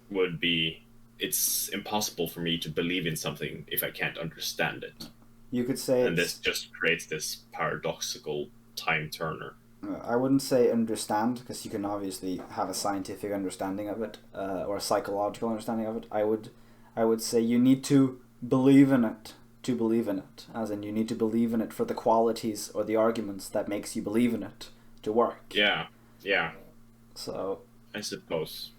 would be, it's impossible for me to believe in something if I can't understand it. You could say, and this just creates this paradoxical time turner. I wouldn't say understand, because you can obviously have a scientific understanding of it, or a psychological understanding of it. I would say you need to believe in it to believe in it, as in you need to believe in it for the qualities or the arguments that makes you believe in it to work. Yeah. So, I suppose.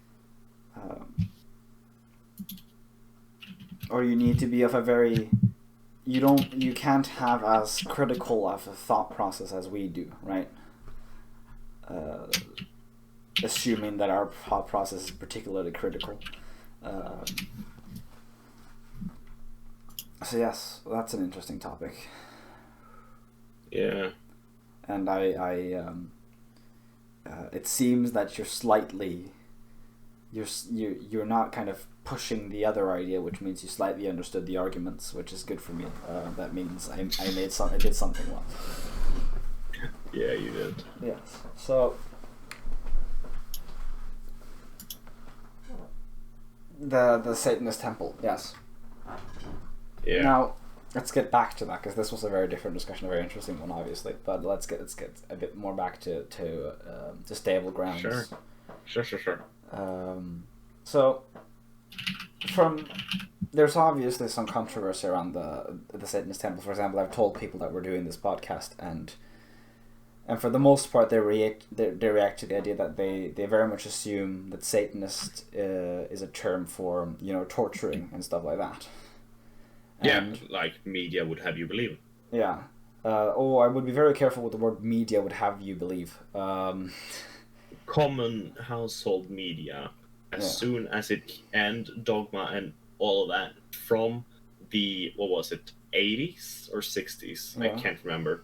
Or you need to be of a very... You can't have as critical of a thought process as we do, right? Assuming that our thought process is particularly critical. So yes, that's an interesting topic. Yeah. And it seems that you're not kind of pushing the other idea, which means you slightly understood the arguments, which is good for me. That means I did something well. Yeah, you did. Yes. So the Satanist temple, yes. Yeah. Now let's get back to that, because this was a very different discussion, a very interesting one, obviously. But let's get a bit more back to stable grounds. Sure. So there's obviously some controversy around the Satanist temple. For example, I've told people that we're doing this podcast, and for the most part, they react to the idea that they very much assume that Satanist is a term for, torturing and stuff like that. And, like media would have you believe. Yeah. I would be very careful with the word media would have you believe. Common household media, as soon as it, and dogma and all of that, from the, 80s or 60s? Yeah. I can't remember.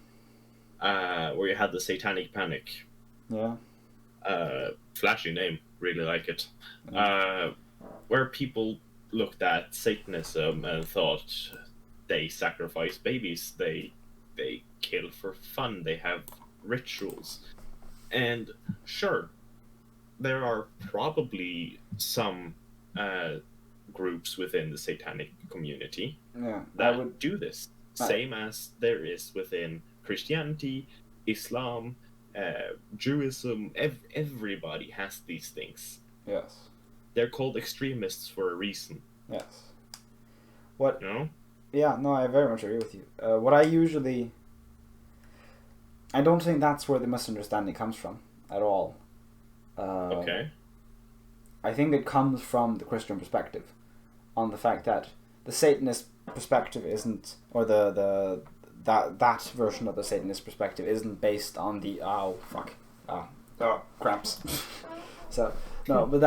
Where you had the Satanic Panic. Yeah. Flashy name, really like it. Where people looked at Satanism and thought they sacrifice babies, they kill for fun, they have rituals. And sure, there are probably some groups within the satanic community that would do this. Same as there is within Christianity, Islam, Judaism. Everybody has these things. Yes. They're called extremists for a reason. Yes. What? No? Yeah, no, I very much agree with you. I don't think that's where the misunderstanding comes from at all. Okay. I think it comes from the Christian perspective, on the fact that the Satanist perspective isn't, or that version of the Satanist perspective isn't based on the cramps. So no, but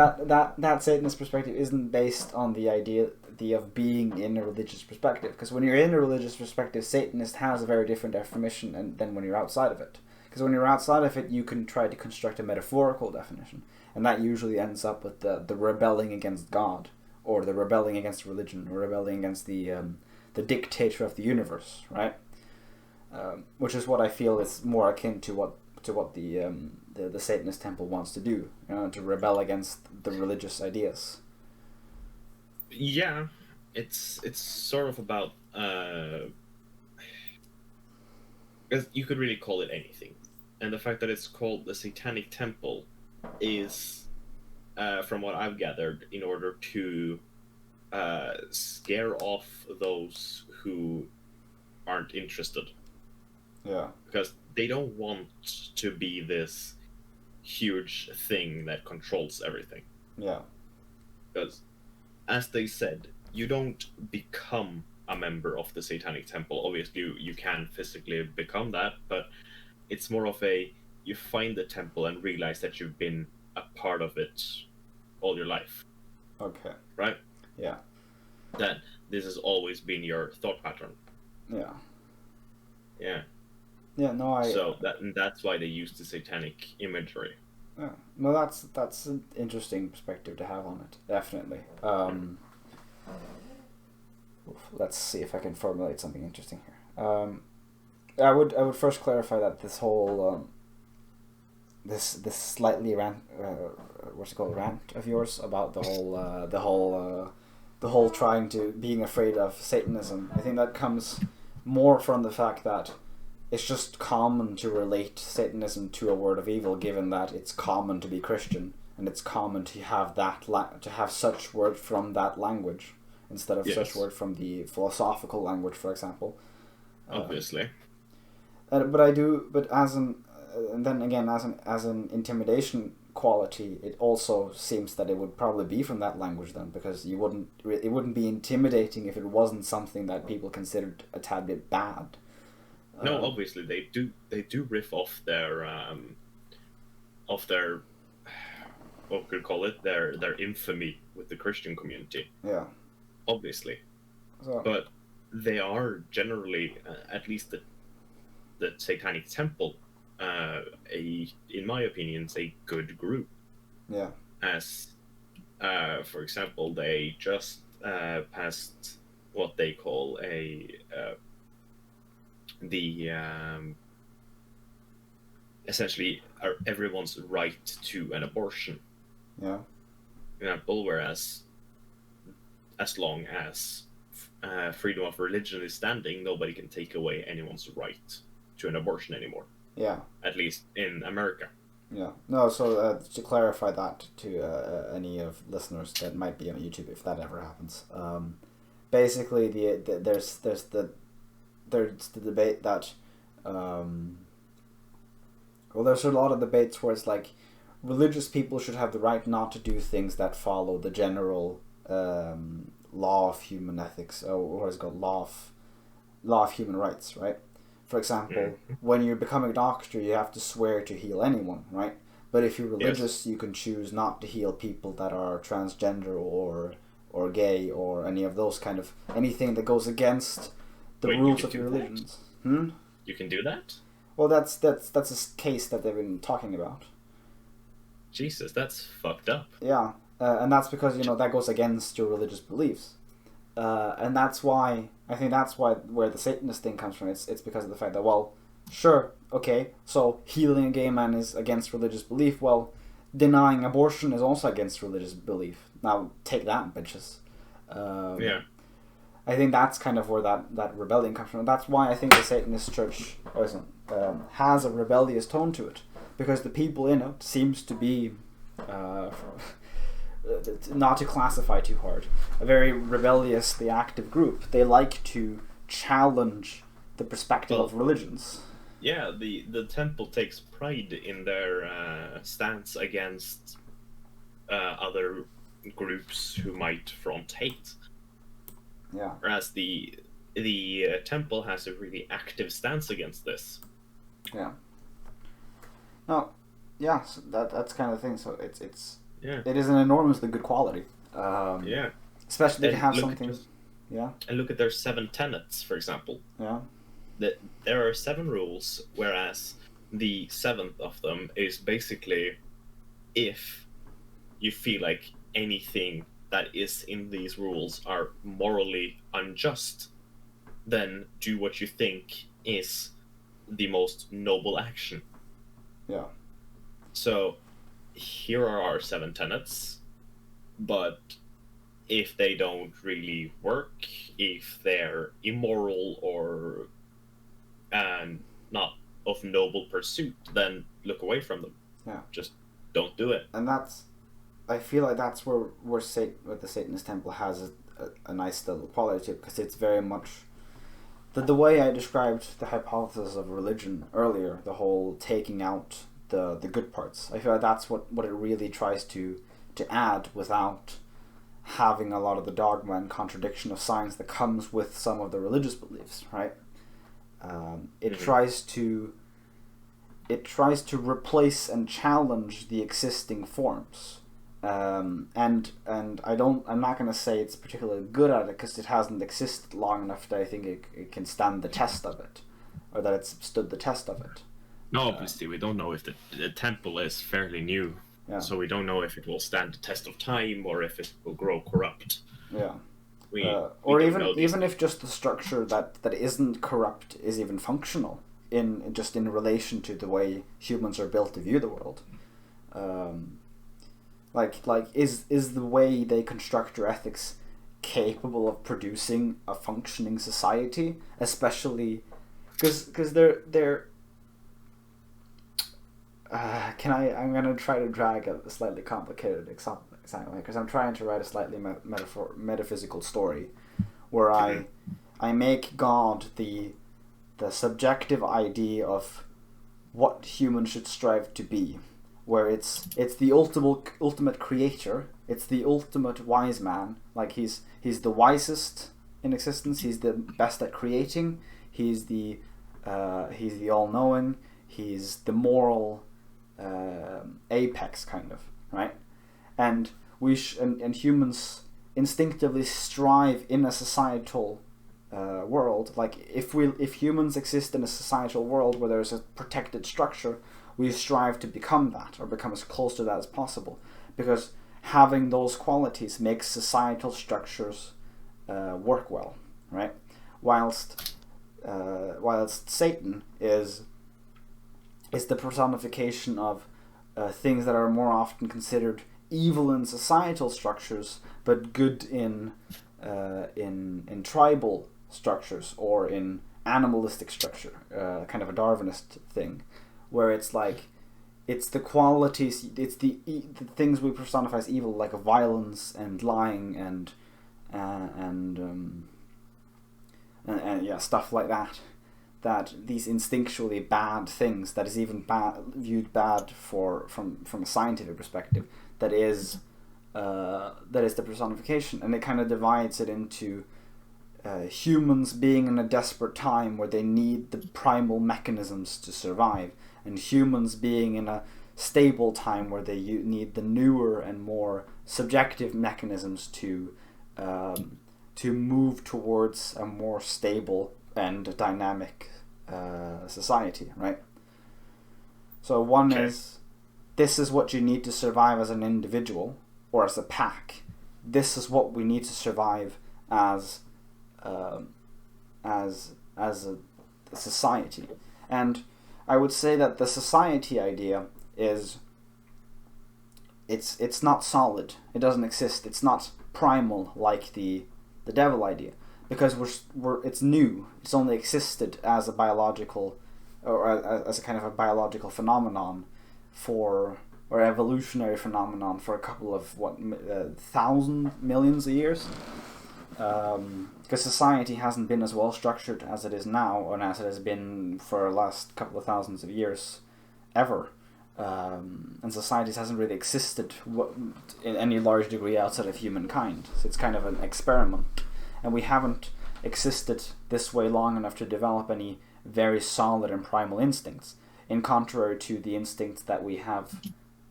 that Satanist perspective isn't based on the idea of being in a religious perspective, because when you're in a religious perspective, Satanist has a very different definition than when you're outside of it. Because when you're outside of it, you can try to construct a metaphorical definition, and that usually ends up with the rebelling against God, or the rebelling against religion, or rebelling against the dictator of the universe, right? Which is what I feel is more akin to what the Satanist temple wants to do, to rebel against the religious ideas. Yeah, it's sort of about you could really call it anything, and the fact that it's called the Satanic Temple is, from what I've gathered, in order to scare off those who aren't interested. Yeah. Because they don't want to be this huge thing that controls everything. Yeah. Because, as they said, you don't become a member of the Satanic Temple. Obviously, you can physically become that, but it's more of you find the temple and realize that you've been a part of it all your life. Okay. Right? Yeah. That this has always been your thought pattern. Yeah. Yeah. Yeah, no, So that's why they use the satanic imagery. Yeah. No, that's an interesting perspective to have on it. Definitely. Let's see if I can formulate something interesting here. I would first clarify that this whole this slightly what's it called, rant of yours about the whole trying to being afraid of Satanism. I think that comes more from the fact that it's just common to relate Satanism to a word of evil, given that it's common to be Christian and it's common to have to have such word from that language instead of such word from the philosophical language, for example. Obviously. But as an and then again as an intimidation quality, it also seems that it would probably be from that language then, because it wouldn't be intimidating if it wasn't something that people considered a tad bit bad. No, obviously they do riff off their what could you call it, their infamy with the Christian community. Yeah. Obviously. So. But they are generally, at least the Satanic Temple, in my opinion, is a good group. Yeah. As, for example, they just passed what they call essentially everyone's right to an abortion. Yeah. Example, whereas as long as freedom of religion is standing, nobody can take away anyone's right to an abortion anymore. Yeah. At least in America. Yeah. No, so to clarify that to any of listeners that might be on YouTube, if that ever happens, basically there's the debate that there's a lot of debates where it's like religious people should have the right not to do things that follow the general law of human ethics, or what is it called, law of human rights, right? For example, when you're becoming a doctor, you have to swear to heal anyone, right? But if you're religious, you can choose not to heal people that are transgender or gay or any of those kind of anything that goes against the rules of your religions. You can do that? Well, that's a case that they've been talking about. Jesus, that's fucked up. Yeah, and that's because that goes against your religious beliefs, and that's why I think that's where the Satanist thing comes from. It's because of the fact that, well, sure, okay, so healing a gay man is against religious belief. Well, denying abortion is also against religious belief. Now take that, bitches. Yeah. I think that's kind of where that rebellion comes from. That's why I think the Satanist church has a rebellious tone to it, because the people in it seems to be, not to classify too hard, a very rebelliously active group. They like to challenge the perspective of religions. Yeah, the temple takes pride in their stance against other groups who might front hate. Yeah. Whereas the temple has a really active stance against this. Yeah. No. Yeah. So that's kind of the thing. So it is an enormously good quality. Yeah. Especially to have something. Yeah. And look at their 7 tenets, for example. Yeah. There are 7 rules, whereas the 7th of them is basically, if you feel like anything that is in these rules are morally unjust, then do what you think is the most noble action. Yeah. So here are our 7 tenets, but if they don't really work, if they're immoral or not of noble pursuit, then look away from them. Yeah. Just don't do it. And I feel like that's where the Satanist temple has a nice little quality to it, because it's very much the way I described the hypothesis of religion earlier, the whole taking out the good parts. I feel like that's what it really tries to add, without having a lot of the dogma and contradiction of science that comes with some of the religious beliefs, right? It tries to replace and challenge the existing forms. And I'm not going to say it's particularly good at it, because it hasn't existed long enough that I think it can stand the test of it. or that it's stood the test of it. No, obviously, we don't know if the temple is fairly new. Yeah. So we don't know if it will stand the test of time or if it will grow corrupt. Yeah. We or don't know even if just the structure that isn't corrupt is even functional in relation to the way humans are built to view the world. Is the way they construct your ethics capable of producing a functioning society, especially because they're I'm gonna try to drag a slightly complicated example because I'm trying to write a slightly metaphysical story where I make God the subjective idea of what humans should strive to be, where it's the ultimate creator, it's the ultimate wise man, like he's the wisest in existence, he's the best at creating, he's the all-knowing, he's the moral apex, kind of, right? And and humans instinctively strive in a societal world. Like if humans exist in a societal world where there's a protected structure, we strive to become that, or become as close to that as possible, because having those qualities makes societal structures work well, right? Whilst Satan is the personification of things that are more often considered evil in societal structures, but good in tribal structures or in animalistic structure, kind of a Darwinist thing, where it's like it's the qualities, it's the things we personify as evil, like violence and lying and yeah, stuff like that. That these instinctually bad things, that is even viewed bad from a scientific perspective, that is the personification, and it kind of divides it into humans being in a desperate time where they need the primal mechanisms to survive, and humans being in a stable time where they need the newer and more subjective mechanisms to move towards a more stable and dynamic society, right? So one is, this is what you need to survive as an individual or as a pack. This is what we need to survive as a society. And I would say that the society idea is it's not solid. It doesn't exist. It's not primal like the devil idea, because it's new. It's only existed as a biological, or as a kind of a biological phenomenon or evolutionary phenomenon for a couple of millions of years. Because society hasn't been as well structured as it is now, and as it has been for the last couple of thousands of years, ever. And societies hasn't really existed in any large degree outside of humankind. So it's kind of an experiment. And we haven't existed this way long enough to develop any very solid and primal instincts, in contrary to the instincts that we have,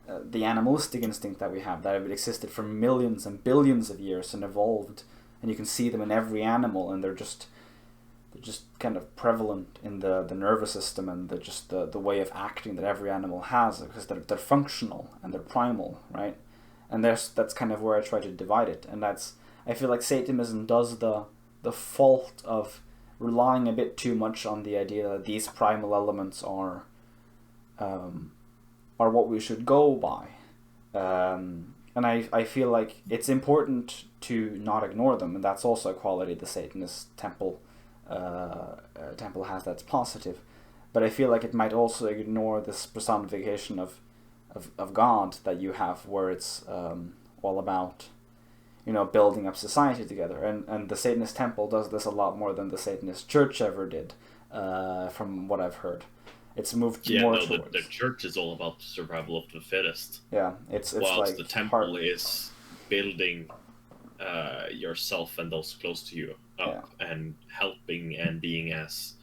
the animalistic instinct that we have, that have existed for millions and billions of years and evolved, and you can see them in every animal, and they're just kind of prevalent in the nervous system and the way of acting that every animal has, because they're functional and they're primal, right? And that's kind of where I try to divide it, and I feel like Satanism does the fault of relying a bit too much on the idea that these primal elements are what we should go by, and I feel like it's important to not ignore them, and that's also a quality the Satanist temple has that's positive. But I feel like it might also ignore this personification of God that you have, where it's all about, building up society together, and the Satanist temple does this a lot more than the Satanist church ever did, from what I've heard. It's moved more towards. The church is all about the survival of the fittest. Yeah, it's whilst like the temple is building yourself and those close to you up, and helping and being as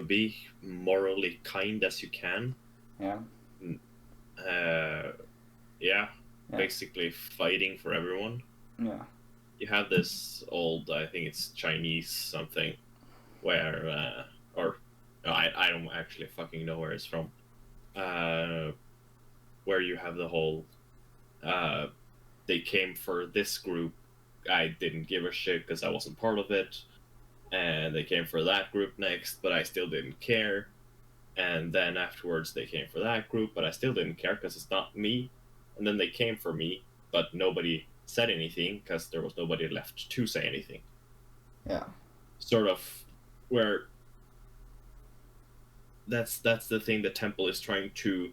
be morally kind as you can. Basically fighting for everyone. You have this old, I think it's Chinese something, where or no, I don't actually fucking know where it's from. Where you have the whole they came for this group, I didn't give a shit because I wasn't part of it, and they came for that group next, but I still didn't care. And then afterwards they came for that group, but I still didn't care because it's not me. And then they came for me, but nobody said anything because there was nobody left to say anything. Yeah. Sort of where that's the thing the temple is trying to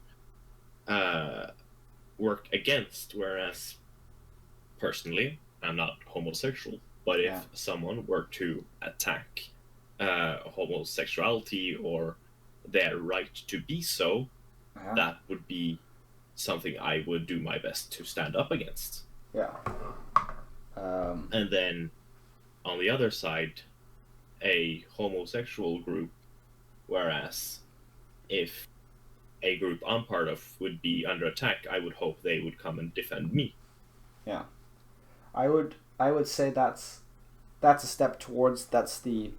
work against. Whereas personally, I'm not homosexual, but if someone were to attack homosexuality or their right to be so, that would be something I would do my best to stand up against. Yeah. And then on the other side, a homosexual group, whereas if a group I'm part of would be under attack, I would hope they would come and defend me. Yeah. I would say that's a step towards that's the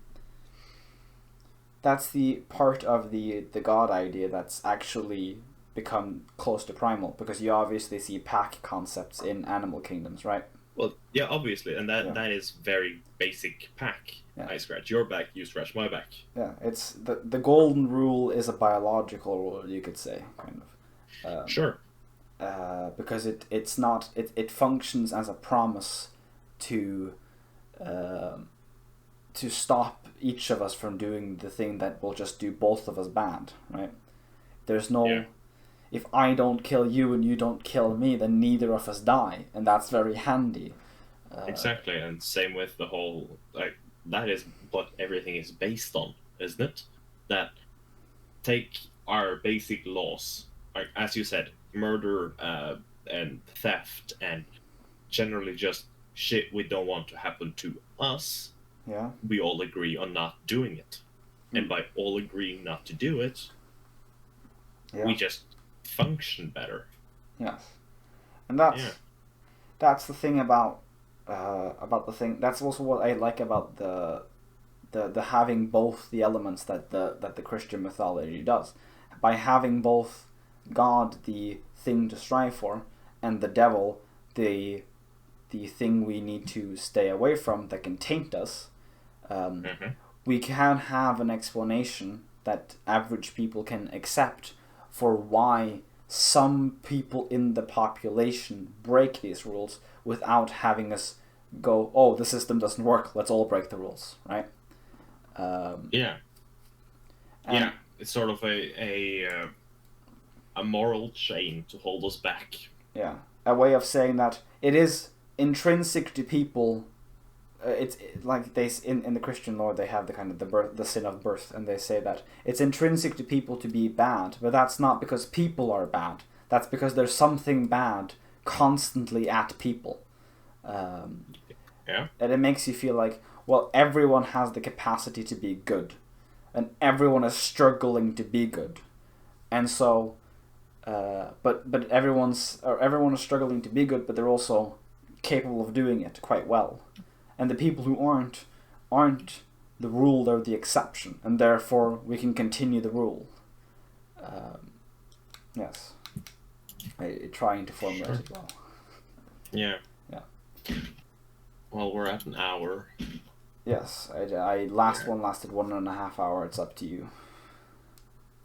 part of the God idea that's actually become close to primal, because you obviously see pack concepts in animal kingdoms, right? Well, yeah, obviously, and that is very basic pack. Yeah. I scratch your back, you scratch my back. Yeah, it's the golden rule is a biological rule, you could say, kind of. Sure. Because it functions as a promise to stop each of us from doing the thing that will just do both of us bad, right? There's no, if I don't kill you and you don't kill me, then neither of us die, and that's very handy. Exactly, and same with the whole, like, that is what everything is based on, isn't it? That take our basic laws, like as you said, murder and theft and generally just shit we don't want to happen to us. Yeah. We all agree on not doing it. And by all agreeing not to do it, we just function better. Yes. And that's the thing about the thing. That's also what I like about the having both the elements that the Christian mythology does. By having both God, the thing to strive for, and the devil, the thing we need to stay away from that can taint us, we can have an explanation that average people can accept for why some people in the population break these rules without having us go, oh, the system doesn't work, let's all break the rules, right? It's sort of a moral chain to hold us back. Yeah, a way of saying that it is intrinsic to people. It's like they in the Christian law they have the kind of the sin of birth, and they say that it's intrinsic to people to be bad, but that's not because people are bad. That's because there's something bad constantly at people. And it makes you feel like, well, everyone has the capacity to be good, and everyone is struggling to be good, and so, but everyone is struggling to be good, but they're also capable of doing it quite well. And the people who aren't the rule, they're the exception, and therefore we can continue the rule. Yes, trying to formulate it well. Yeah. Well, we're at an hour. Yes, one lasted 1.5 hours. It's up to you.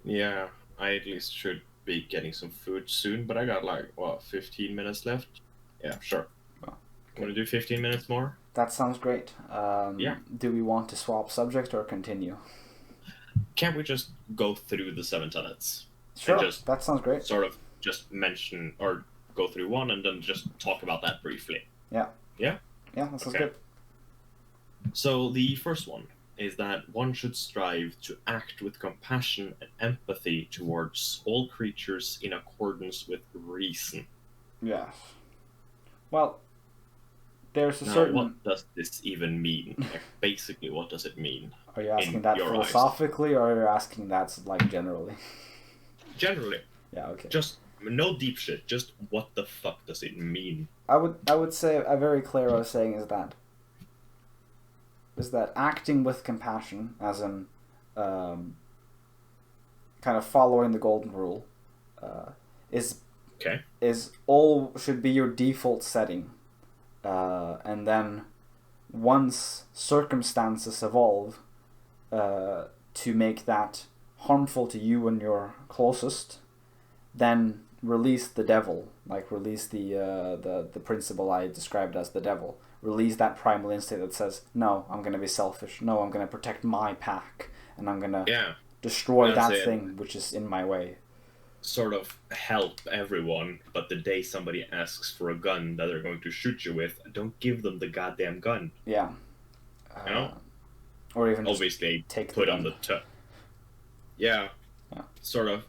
Yeah, I at least should be getting some food soon, but I got 15 minutes left. Yeah, sure. Well, okay. Want to do 15 minutes more? That sounds great. Do we want to swap subject or continue? Can't we just go through the 7 tenets? Sure, that sounds great. Sort of just mention or go through one and then just talk about that briefly. Yeah. Yeah? Yeah, that sounds good. So the first one is that one should strive to act with compassion and empathy towards all creatures in accordance with reason. Yes. Well, there's a certain... What does this even mean? Basically, what does it mean? Are you asking that philosophically, or are you asking that generally? Generally. Yeah, okay. Just no deep shit. Just what the fuck does it mean? I would say a very clear way of saying is that is that acting with compassion, as in kind of following the golden rule, is all should be your default setting, and then once circumstances evolve to make that harmful to you and your closest, then release the devil, like release the principle I described as the devil. Release that primal instinct that says, no, I'm going to be selfish. No, I'm going to protect my pack, and I'm going to destroy that thing which is in my way. Sort of help everyone, but the day somebody asks for a gun that they're going to shoot you with, don't give them the goddamn gun. Yeah. You know? Or even obviously take put the on gun. the yeah. Sort of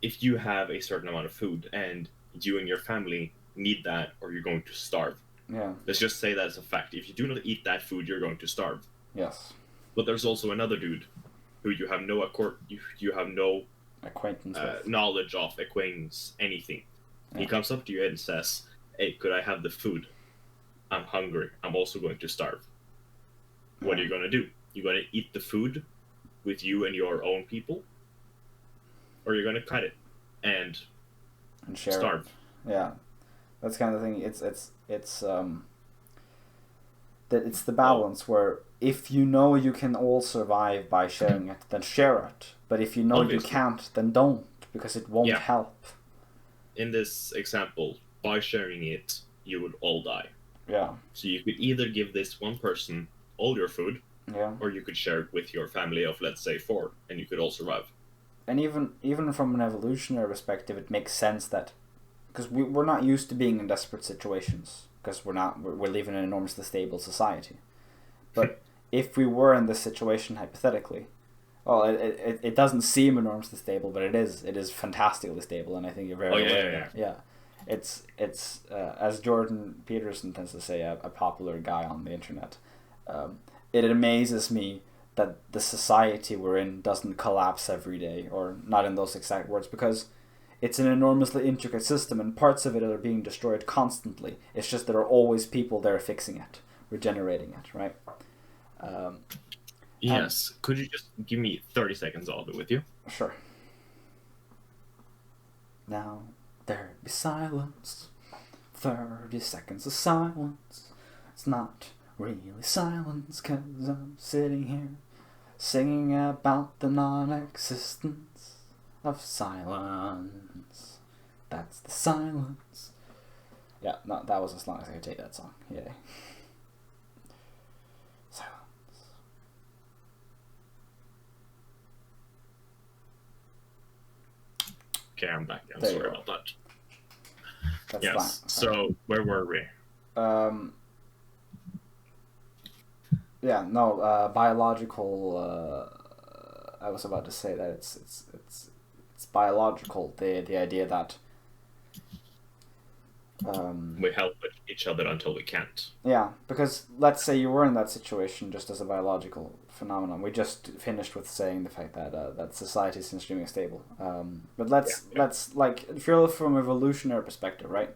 if you have a certain amount of food and you and your family need that, or you're going to starve. Yeah. Let's just say that's a fact. If you do not eat that food, you're going to starve. Yes. But there's also another dude who you have no acquaintance with. knowledge of, acquaintance, anything. Yeah. He comes up to you and says, hey, could I have the food? I'm hungry. I'm also going to starve. What are you going to do? You're going to eat the food with you and your own people? Or you're going to cut it and share starve? It. Yeah. That's kind of the thing. It's the balance where if you know you can all survive by sharing it, then share it. But if you know you can't, then don't, because it won't help. In this example, by sharing it, you would all die. Yeah. So you could either give this one person all your food, or you could share it with your family of, let's say, 4, and you could all survive. And even from an evolutionary perspective, it makes sense that, because we're not used to being in desperate situations, because we're living in an enormously stable society. But if we were in this situation hypothetically, well, it doesn't seem enormously stable, but it is fantastically stable, and I think you're very aware of that. Yeah. It's as Jordan Peterson tends to say, a popular guy on the internet. It amazes me that the society we're in doesn't collapse every day, or not in those exact words, because it's an enormously intricate system, and parts of it are being destroyed constantly. It's just there are always people there fixing it, regenerating it, right? Yes. Could you just give me 30 seconds? I'll be with you. Sure. Now there be silence. 30 seconds of silence. It's not really silence, 'cause I'm sitting here singing about the non-existence of silence. That's the silence. Yeah, no, that was as long as I could take that song. Yay. Silence. Okay, I'm back. I'm sorry about that. That's yes. fine. So where were we? Yeah. No. Biological. I was about to say that it's biological. The idea that. We help each other until we can't. Yeah, because let's say you were in that situation just as a biological phenomenon. We just finished with saying the fact that that society is extremely stable. But let's like, if you're from an evolutionary perspective, right?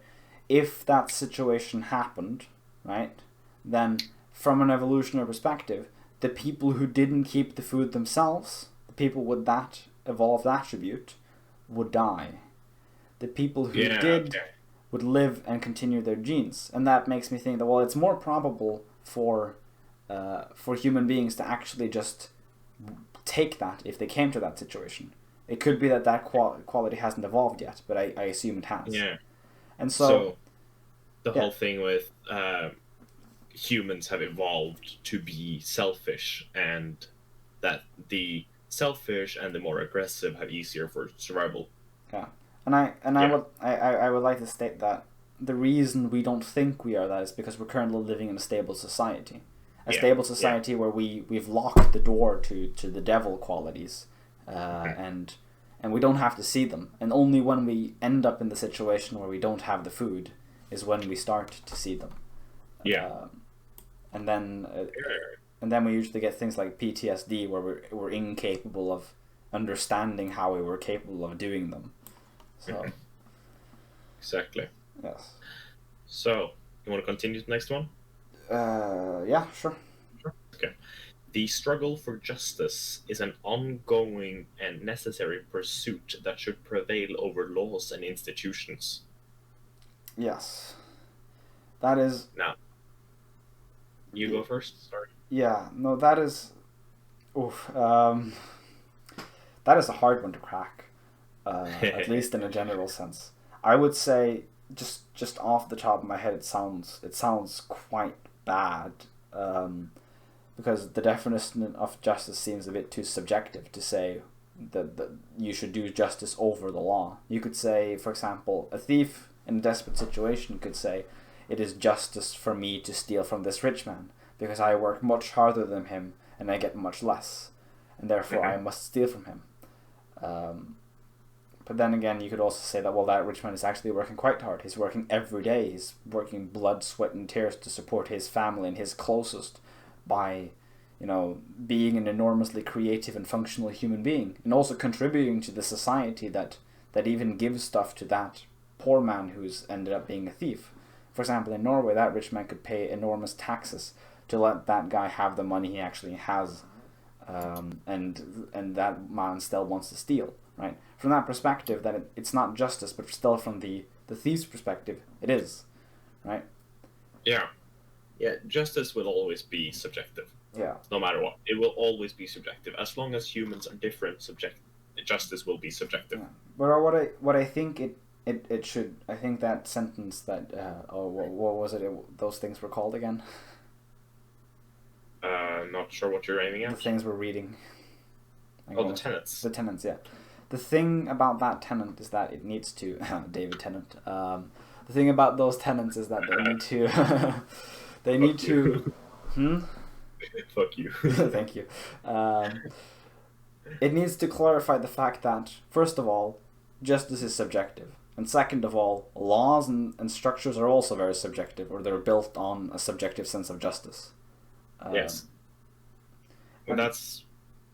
If that situation happened, right, then from an evolutionary perspective, the people who didn't keep the food themselves, the people with that evolved attribute, would die. The people who did would live and continue their genes, and that makes me think that, well, it's more probable for human beings to actually just take that if they came to that situation. It could be that quality hasn't evolved yet, but I assume it has. Yeah. And so the whole thing with humans have evolved to be selfish, and that the selfish and the more aggressive have easier for survival. Yeah. I would like to state that the reason we don't think we are that is because we're currently living in a stable society. A stable society where we've locked the door to the devil qualities, and we don't have to see them. And only when we end up in the situation where we don't have the food is when we start to see them. And then we usually get things like PTSD, where we're incapable of understanding how we were capable of doing them. So. Exactly. Yes. So, you want to continue to the next one? Yeah, sure. The struggle for justice is an ongoing and necessary pursuit that should prevail over laws and institutions. Yes. That is... Now, you go first. Sorry. Yeah, no, that is... Oof. That is a hard one to crack, at least in a general sense. I would say, just off the top of my head, it sounds quite bad, because the definition of justice seems a bit too subjective to say that you should do justice over the law. You could say, for example, a thief in a desperate situation could say, it is justice for me to steal from this rich man, because I work much harder than him and I get much less, and therefore I must steal from him. But then again, you could also say that, well, that rich man is actually working quite hard. He's working every day. He's working blood, sweat, and tears to support his family and his closest by, being an enormously creative and functional human being, and also contributing to the society that even gives stuff to that poor man who's ended up being a thief. For example, in Norway, that rich man could pay enormous taxes to let that guy have the money he actually has, and that man still wants to steal, right? From that perspective, that it's not justice, but still from the thief's perspective, it is, right? Yeah, justice will always be subjective. Yeah. No matter what, it will always be subjective. As long as humans are different, justice will be subjective. Yeah. But what I think it should, I think that sentence that what was it? Those things were called again. Not sure what you're aiming at. The things we're reading. The tenets. The tenets, yeah. The thing about that tenant is that it needs to David Tennant. The thing about those tenants is that they need to they need to. Fuck you. Thank you. It needs to clarify the fact that, first of all, justice is subjective, and second of all, laws and structures are also very subjective, or they're built on a subjective sense of justice. Yes. Well, that's...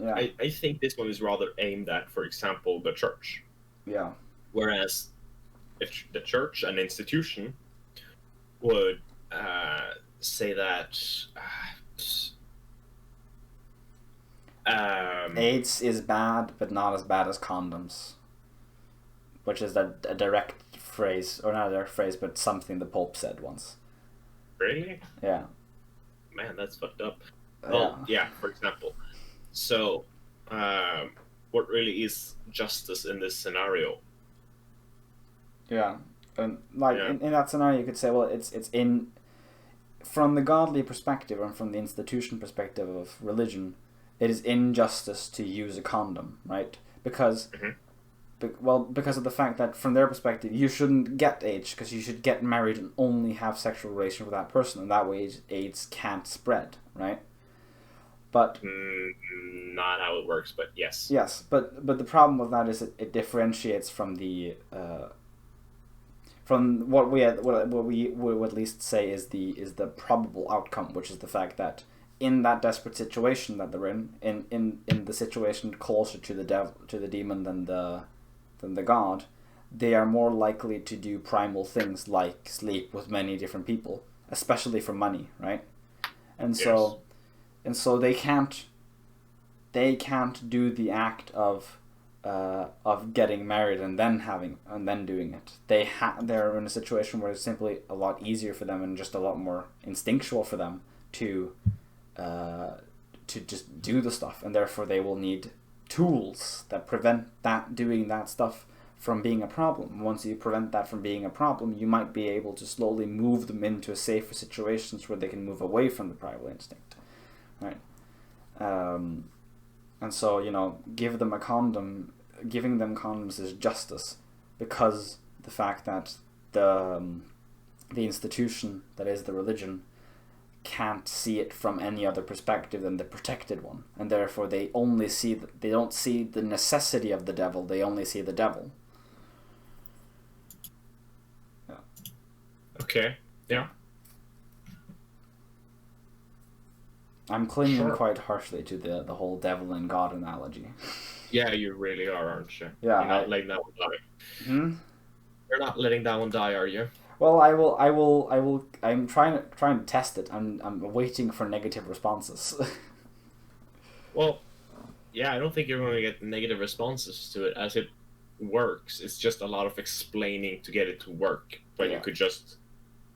Yeah. I think this one is rather aimed at, for example, the church. Yeah. Whereas if the church, an institution, would say that... AIDS is bad, but not as bad as condoms. Which is a direct phrase, or not a direct phrase, but something the Pope said once. Really? Yeah. Man, that's fucked up. Well, yeah, for example. So, what really is justice in this scenario? Yeah. And in that scenario, you could say, well, it's in... From the godly perspective, and from the institution perspective of religion, it is injustice to use a condom, right? Because... because of the fact that, from their perspective, you shouldn't get AIDS, because you should get married and only have sexual relations with that person, and that way AIDS can't spread, right? But not how it works, but yes. Yes, but the problem with that is it differentiates from the from what we would at least say is the probable outcome, which is the fact that in that desperate situation that they're in the situation closer to the devil, to the demon than the god, they are more likely to do primal things like sleep with many different people, especially for money, right? And so they can't do the act of getting married and then doing it. They're in a situation where it's simply a lot easier for them and just a lot more instinctual for them to just do the stuff, and therefore they will need tools that prevent doing that stuff from being a problem. Once you prevent that from being a problem, you might be able to slowly move them into a safer situations where they can move away from the primal instinct, right? And so, giving them condoms is justice, because the fact that the institution that is the religion can't see it from any other perspective than the protected one, and therefore they don't see the necessity of the devil, they only see the devil. Yeah. Okay. Yeah. I'm clinging quite harshly to the whole devil and God analogy. Yeah, you really are, aren't you? Yeah. You're not letting that one die. You're not letting that one die, are you? Well, I'm trying to test it. I'm waiting for negative responses. Well, yeah, I don't think you're going to get negative responses to it as it works. It's just a lot of explaining to get it to work when you Yeah. could just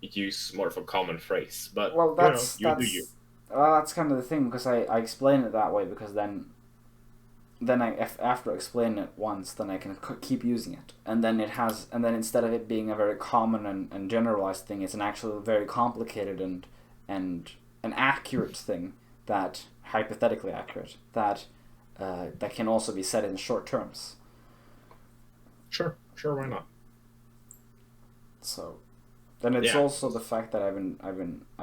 use more of a common phrase. But Well, that's you do you. well, that's kind of the thing because I explain it that way because then after explaining it once, then I can keep using it, and then instead of it being a very common and generalized thing, it's an actual very complicated and an accurate thing that hypothetically accurate that can also be said in short terms. Sure, why not? So, then it's Yeah. also the fact that I've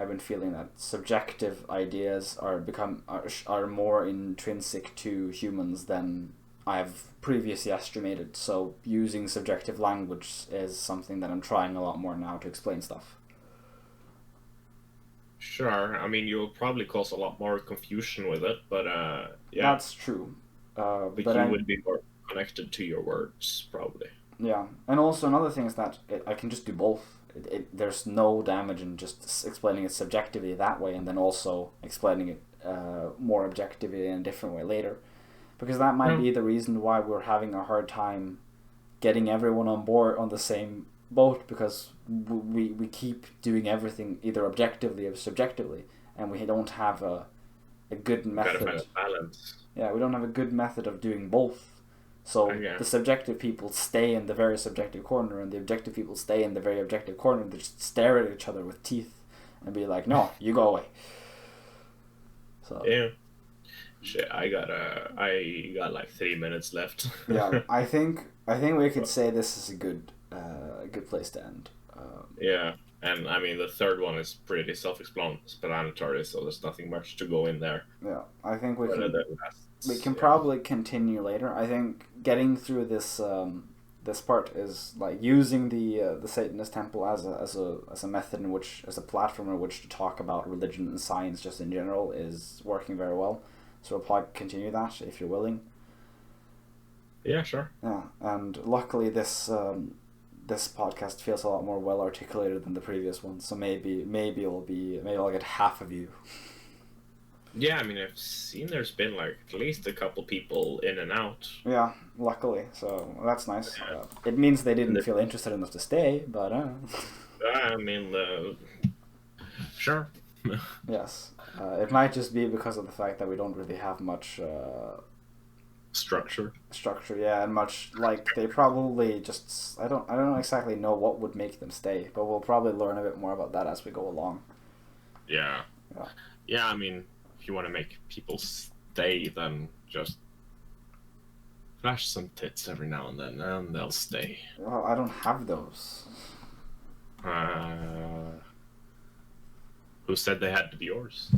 been feeling that subjective ideas are more intrinsic to humans than I've previously estimated. So using subjective language is something that I'm trying a lot more now to explain stuff. Sure, I mean, you'll probably cause a lot more confusion with it, but yeah. That's true. But But you would be more connected to your words, probably. yeah, and also another thing is that I can just do both. There's no damage in just explaining it subjectively that way, and then also explaining it more objectively in a different way later, because that might be the reason why we're having a hard time getting everyone on board on the same boat, because we keep doing everything either objectively or subjectively, and we don't have a good method. Gotta find a balance. Yeah, we don't have a good method of doing both. So Yeah. the subjective people stay in the very subjective corner, and the objective people stay in the very objective corner. They just stare at each other with teeth and be like, "No, you go away." So Yeah. Shit, I got like 3 minutes left. yeah, I think we could say this is a good place to end. Yeah, and I mean the third one is pretty self-explanatory, so there's nothing much to go in there. Yeah, I think we Other can. than that, We can yeah. probably continue later. I think getting through this part is like using the Satanist temple as a method in which, as a platform in which to talk about religion and science just in general, is working very well. So we'll probably continue that if you're willing. Yeah, sure. Yeah, and luckily this podcast feels a lot more well articulated than the previous one. So maybe I'll get half of you. Yeah, I mean, I've seen there's been like at least a couple people in and out. Yeah, luckily. So that's nice. It means they didn't feel interested enough to stay, but I mean, sure. yes. It might just be because of the fact that we don't really have much Structure. yeah, and much, like, they probably just, I don't exactly know what would make them stay, but we'll probably learn a bit more about that as we go along. Yeah. Yeah. Yeah, I mean, if you want to make people stay, then just flash some tits every now and then, and they'll stay. Well, I don't have those. Who said they had to be yours?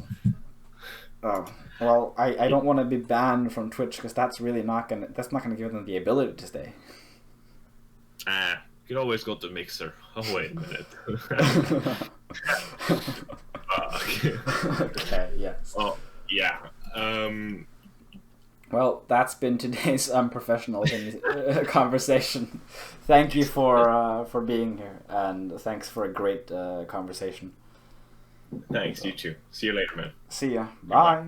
Oh, well, I don't want to be banned from Twitch because that's not gonna give them the ability to stay. You could always go to Mixer. Oh, wait a minute. Okay, yes. Oh, yeah. Well, that's been today's unprofessional conversation. Thank you for being here, and thanks for a great conversation. Thanks, you too. See you later, man. See ya. Bye.